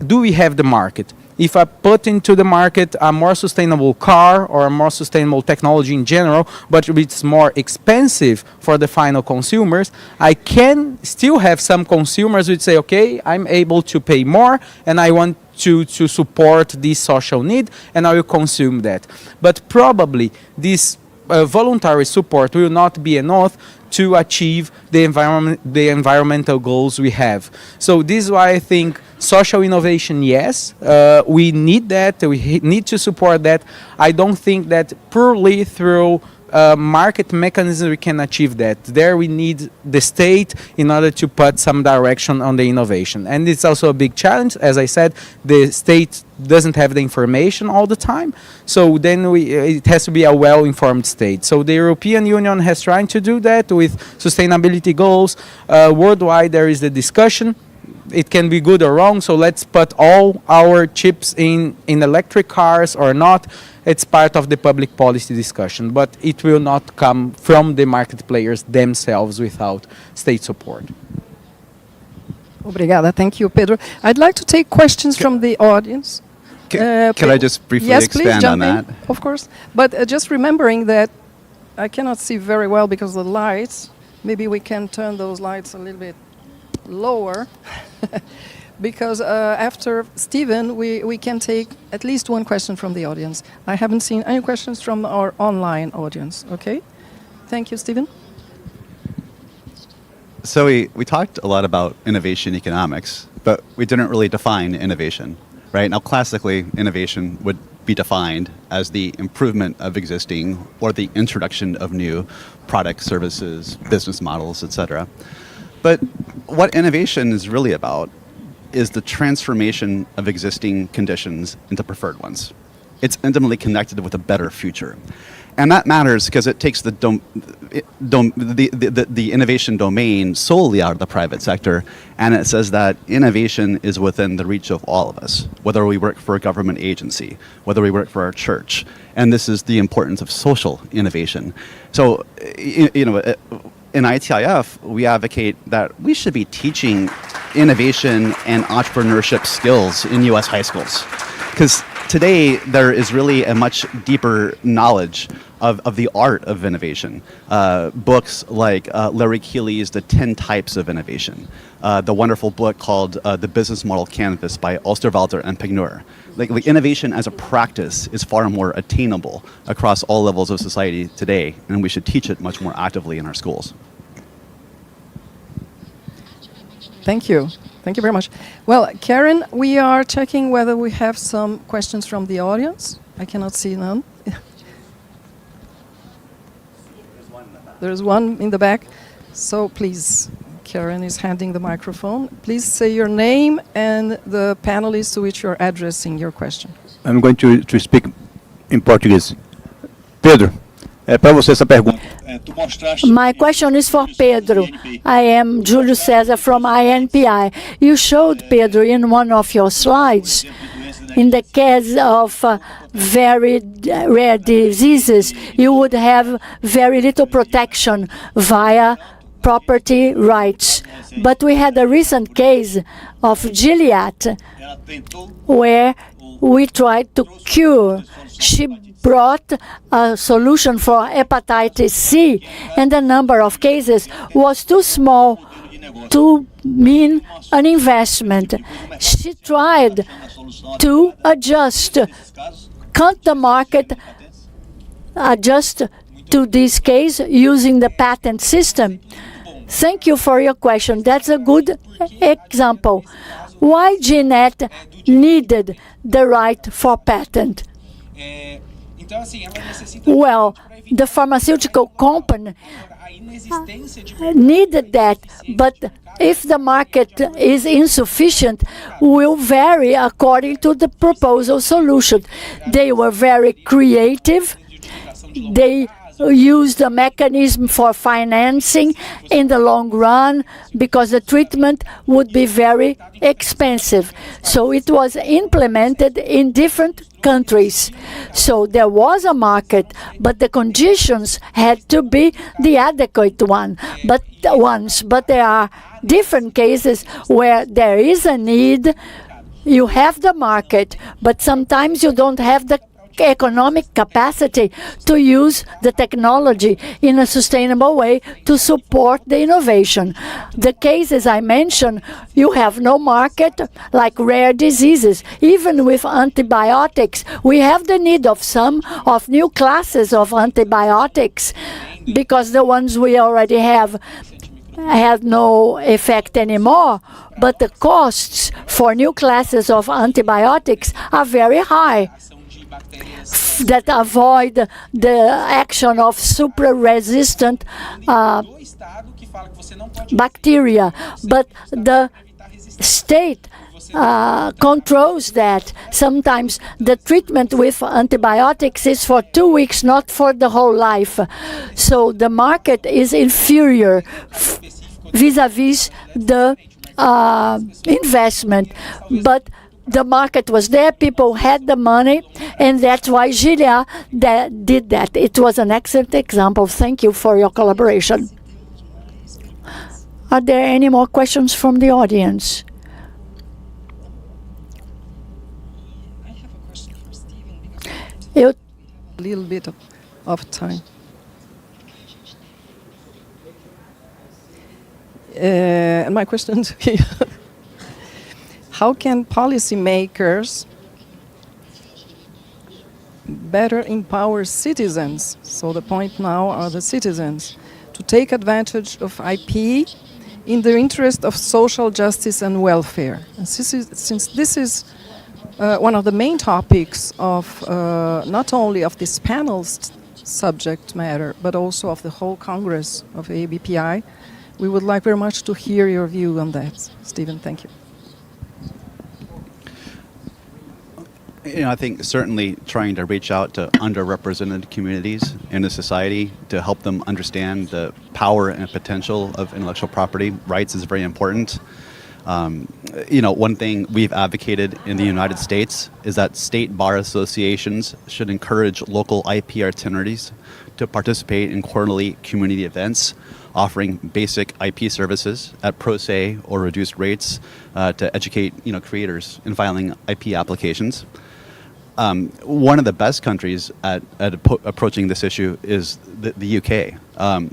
do we have the market? If I put into the market a more sustainable car or a more sustainable technology in general, but it's more expensive for the final consumers, I can still have some consumers who say, okay, I'm able to pay more and I want to support this social need and I will consume that. But probably this voluntary support will not be enough to achieve the environmental goals we have. So this is why I think social innovation, yes, we need that, we need to support that. I don't think that purely through market mechanism we can achieve that. There we need the state in order to put some direction on the innovation. And it's also a big challenge. As I said, the state doesn't have the information all the time. So then it has to be a well-informed state. So the European Union has tried to do that with sustainability goals. Worldwide there is the discussion. It can be good or wrong, so let's put all our chips in electric cars or not. It's part of the public policy discussion, but it will not come from the market players themselves without state support. Obrigada. Thank you, Pedro. I'd like to take questions from the audience. Can I just briefly yes, expand please, jump on in, that? of course. But just remembering that I cannot see very well because of the lights. Maybe we can turn those lights a little bit lower because after Stephen we can take at least one question from the audience. I haven't seen any questions from our online audience. Okay, thank you, Stephen. So we talked a lot about innovation economics, but we didn't really define innovation, right? Now classically innovation would be defined as the improvement of existing or the introduction of new products, services, business models, etc. But what innovation is really about is the transformation of existing conditions into preferred ones. It's intimately connected with a better future. And that matters because it takes the innovation domain solely out of the private sector, and it says that innovation is within the reach of all of us, whether we work for a government agency, whether we work for our church. And this is the importance of social innovation. So, in ITIF, we advocate that we should be teaching innovation and entrepreneurship skills in U.S. high schools. Because today, there is really a much deeper knowledge of the art of innovation. Books like Larry Keeley's The 10 Types of Innovation, the wonderful book called The Business Model Canvas by Osterwalder and Pigneur. Like innovation as a practice is far more attainable across all levels of society today, and we should teach it much more actively in our schools. Thank you. Thank you very much. Well, Karen, we are checking whether we have some questions from the audience. I cannot see none. There's one in the back. So please, Karen is handing the microphone. Please say your name and the panelists to which you're addressing your question. I'm going to speak in Portuguese. Pedro, para você essa pergunta. My question is for Pedro. I am Júlio César from INPI. You showed, Pedro, in one of your slides, in the case of very rare diseases, you would have very little protection via property rights. But we had a recent case of Gilead where we tried to cure. She brought a solution for hepatitis C, and the number of cases was too small to mean an investment. She tried to adjust, cut the market, adjust to this case using the patent system. Thank you for your question. That's a good example. Why Jeanette needed the right for patent? Well, the pharmaceutical company needed that, but if the market is insufficient, will vary according to the proposal solution. They were very creative. They used a mechanism for financing in the long run because the treatment would be very expensive. So it was implemented in different countries. So there was a market, but the conditions had to be the adequate ones. But there are different cases where there is a need. You have the market, but sometimes you don't have the economic capacity to use the technology in a sustainable way to support the innovation. The cases I mentioned, you have no market, like rare diseases. Even with antibiotics, we have the need of some of new classes of antibiotics because the ones we already have no effect anymore, but the costs for new classes of antibiotics are very high that avoid the action of super-resistant bacteria. But the state controls that. Sometimes the treatment with antibiotics is for 2 weeks, not for the whole life. So the market is inferior vis-a-vis the investment. But the market was there, people had the money, and that's why Gilead did that. It was an excellent example. Thank you for your collaboration. Are there any more questions from the audience? I have a question for Stephen. A little bit of time. And my question to you. How can policymakers better empower citizens? So the point now are the citizens to take advantage of IP in the interest of social justice and welfare. And since this is one of the main topics of not only of this panel's subject matter, but also of the whole Congress of ABPI, we would like very much to hear your view on that. Stephen, thank you. I think certainly trying to reach out to underrepresented communities in the society to help them understand the power and potential of intellectual property rights is very important. One thing we've advocated in the United States is that state bar associations should encourage local IP attorneys to participate in quarterly community events, offering basic IP services at pro se or reduced rates to educate creators in filing IP applications. One of the best countries at approaching this issue is the UK.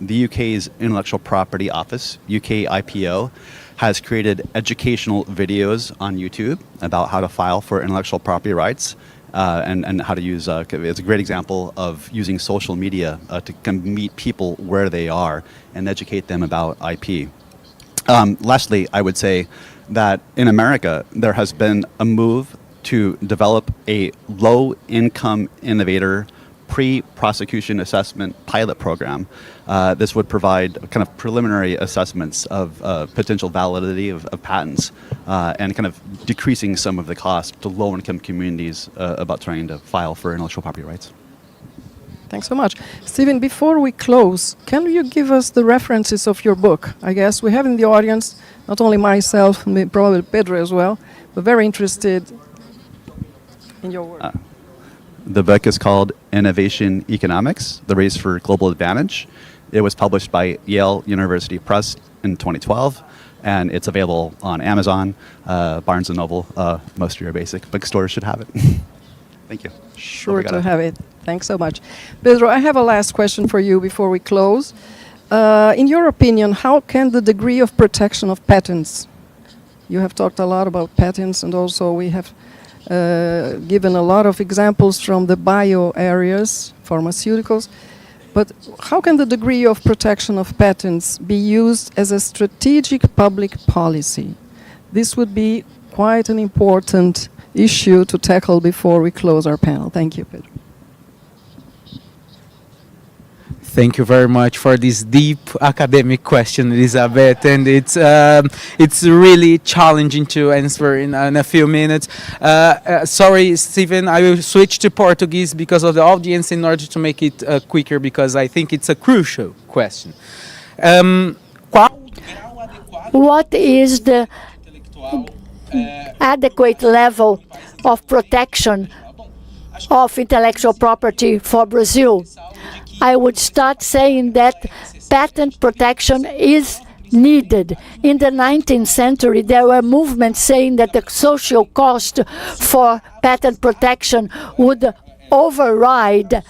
The UK's Intellectual Property Office, UK IPO, has created educational videos on YouTube about how to file for intellectual property rights and how to use, it's a great example of using social media to meet people where they are and educate them about IP. Lastly, I would say that in America, there has been a move to develop a low-income innovator pre-prosecution assessment pilot program. This would provide kind of preliminary assessments of potential validity of patents and kind of decreasing some of the cost to low-income communities about trying to file for intellectual property rights. Thanks so much. Stephen, before we close, can you give us the references of your book? I guess we have in the audience, not only myself, probably Pedro as well, but very interested in your work. The book is called Innovation Economics, The Race for Global Advantage. It was published by Yale University Press in 2012, and it's available on Amazon, Barnes & Noble. Most of your basic bookstores should have it. Thank you. Sure to have it. Thanks so much. Pedro, I have a last question for you before we close. In your opinion, how can the degree of protection of patents, you have talked a lot about patents, and also we have given a lot of examples from the bio areas, pharmaceuticals, but how can the degree of protection of patents be used as a strategic public policy? This would be quite an important issue to tackle before we close our panel. Thank you, Pedro. Thank you very much for this deep academic question, Elisabeth, and it's really challenging to answer in a few minutes. Sorry, Stephen, I will switch to Portuguese because of the audience in order to make it quicker, because I think it's a crucial question. What is the adequate level of protection of intellectual property for Brazil? I would start saying that patent protection is needed. In the 19th century, there were movements saying that the social cost for patent protection would override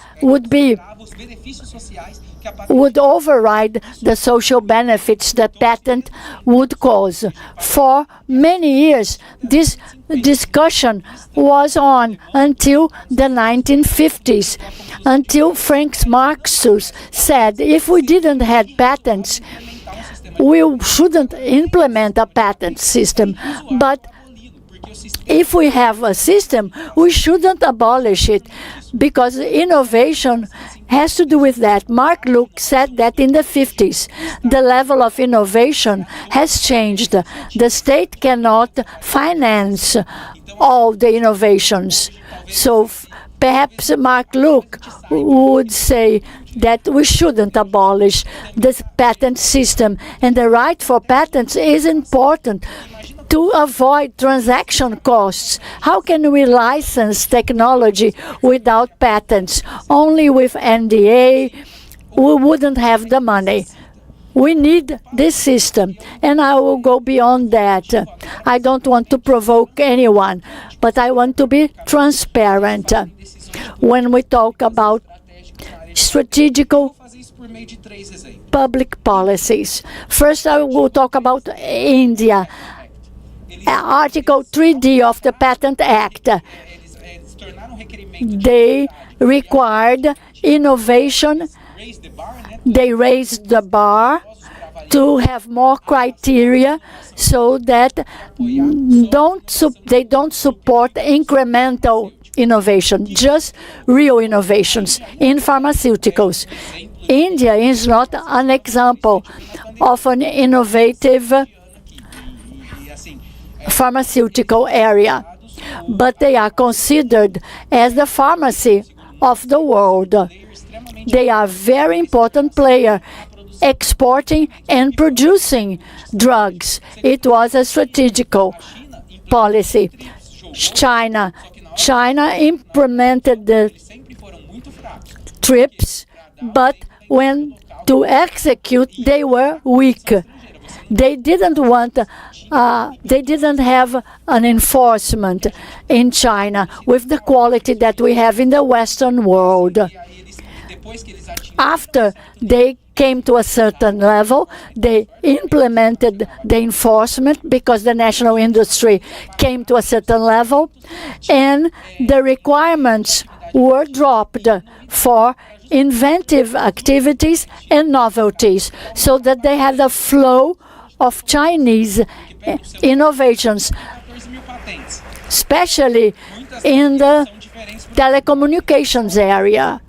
the social benefits that patent would cause. For many years, this discussion was on until the 1950s, until Frank Marx said if we didn't have patents, we shouldn't implement a patent system. But if we have a system, we shouldn't abolish it, because innovation has to do with that. Mark Luke said that in the 50s, the level of innovation has changed. The state cannot finance all the innovations. So perhaps Mark Luke would say that we shouldn't abolish the patent system, and the right for patents is important to avoid transaction costs. How can we license technology without patents? Only with NDA, we wouldn't have the money. We need this system, and I will go beyond that. I don't want to provoke anyone, but I want to be transparent. When we talk about strategical public policies, first I will talk about India. Article 3D of the Patent Act. They required innovation. They raised the bar to have more criteria so that they don't support incremental innovation, just real innovations in pharmaceuticals. India is not an example of an innovative pharmaceutical area, but they are considered as the pharmacy of the world. They are a very important player exporting and producing drugs. It was a strategical policy. China implemented the TRIPS, but when to execute, they were weak. They didn't have an enforcement in China with the quality that we have in the Western world. After they came to a certain level, they implemented the enforcement because the national industry came to a certain level, and the requirements were dropped for inventive activities and novelties, so that they had a flow of Chinese innovations, especially in the telecommunications area.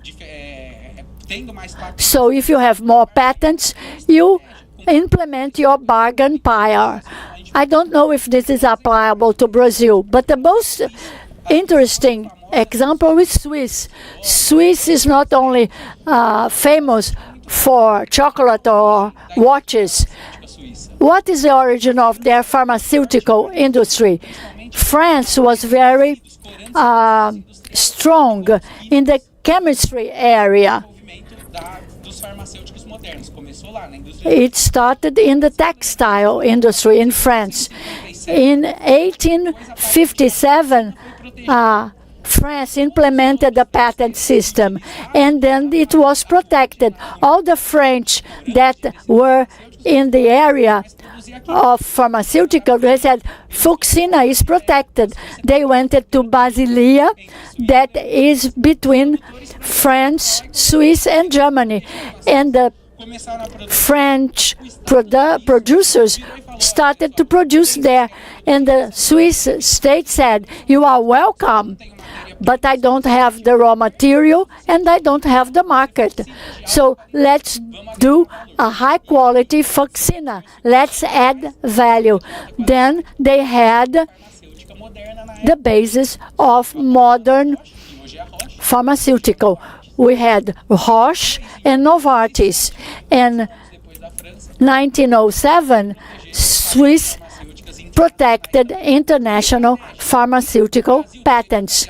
So if you have more patents, you implement your bargain power. I don't know if this is applicable to Brazil, but the most interesting example is Swiss. Swiss is not only famous for chocolate or watches. What is the origin of their pharmaceutical industry? France was very strong in the chemistry area. It started in the textile industry in France. In 1857, France implemented the patent system, and then it was protected. All the French that were in the area of pharmaceutical, they said, Fuxina is protected. They went to Basilia, that is between France, Swiss, and Germany. And the French producers started to produce there. And the Swiss state said, you are welcome, but I don't have the raw material and I don't have the market. So let's do a high quality Fuxina. Let's add value. Then they had the basis of modern pharmaceutical. We had Roche and Novartis. In 1907, Swiss protected international pharmaceutical patents.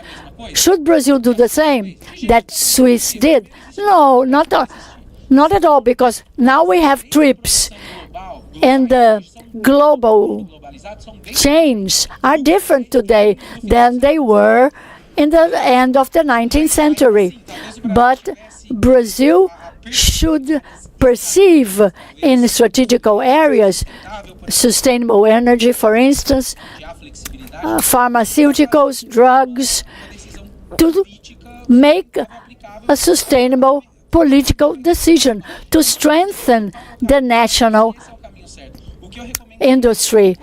Should Brazil do the same that Swiss did? No, not at all, because now we have TRIPS, and the global chains are different today than they were in the end of the 19th century. But Brazil should perceive in strategical areas, sustainable energy, for instance, pharmaceuticals, drugs, to make a sustainable political decision to strengthen the national industry.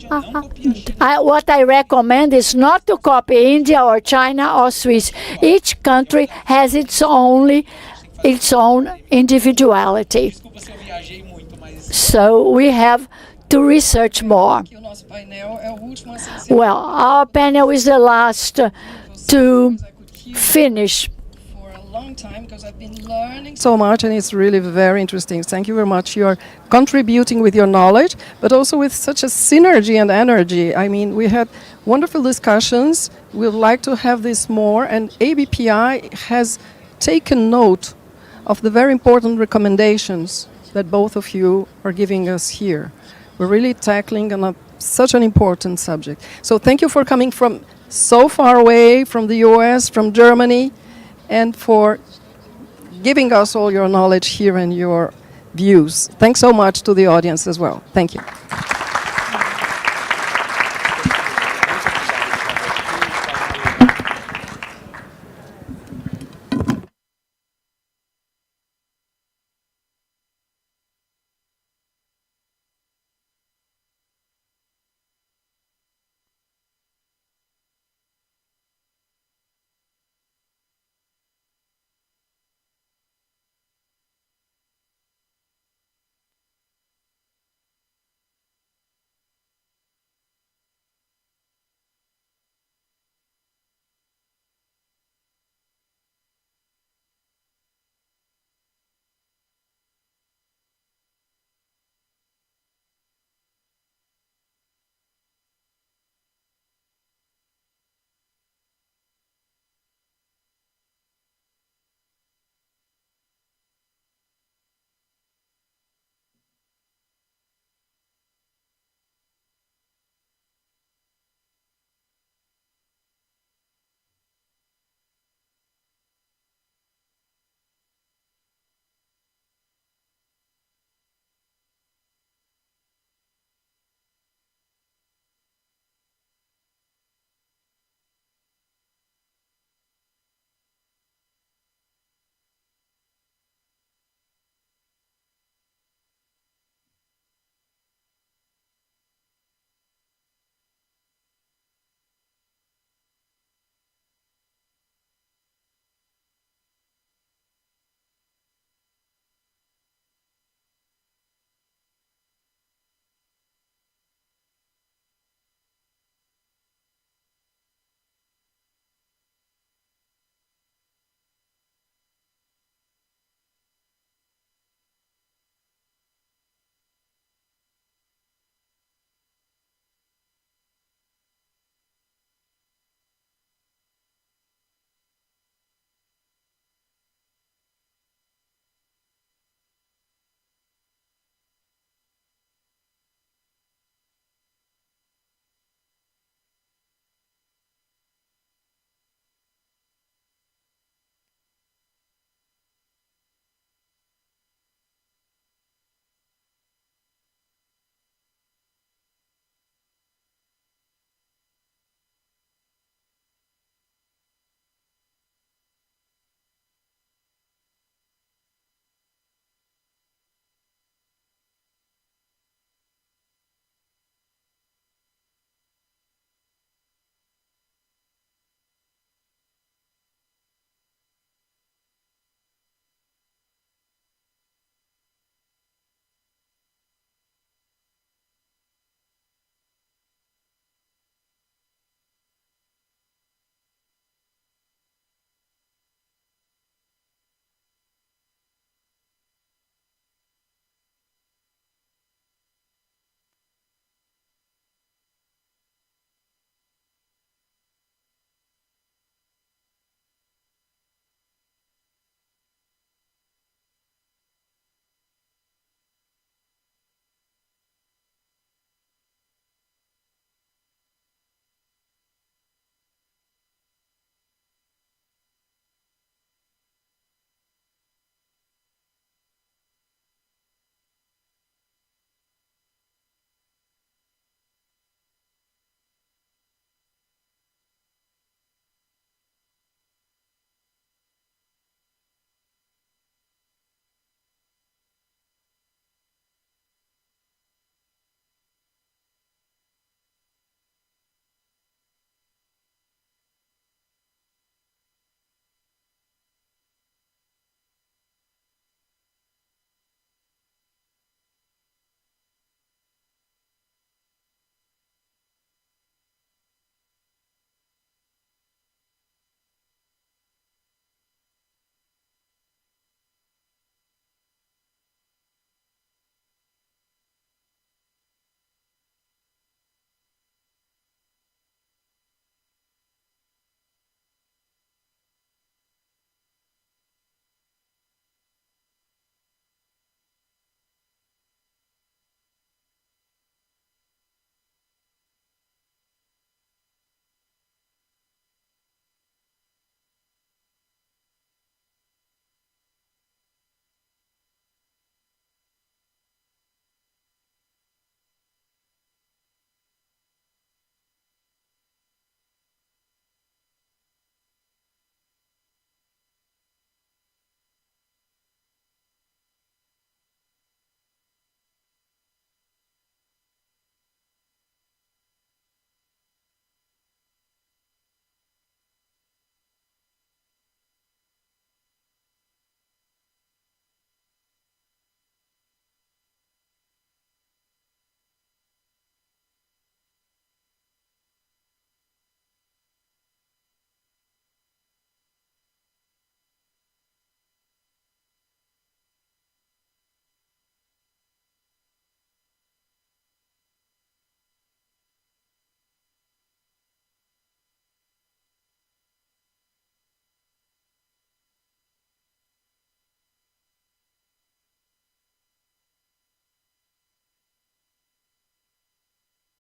What I recommend is not to copy India or China or Swiss. Each country has its own individuality. So we have to research more. Well, our panel is the last to finish. For a long time, because I've been learning so much, and it's really very interesting. Thank you very much. You are contributing with your knowledge, but also with such a synergy and energy. I mean, we had wonderful discussions. We'd like to have this more, and ABPI has taken note of the very important recommendations that both of you are giving us here. We're really tackling such an important subject. So thank you for coming from so far away, from the US, from Germany, and for giving us all your knowledge here and your views. Thanks so much to the audience as well. Thank you.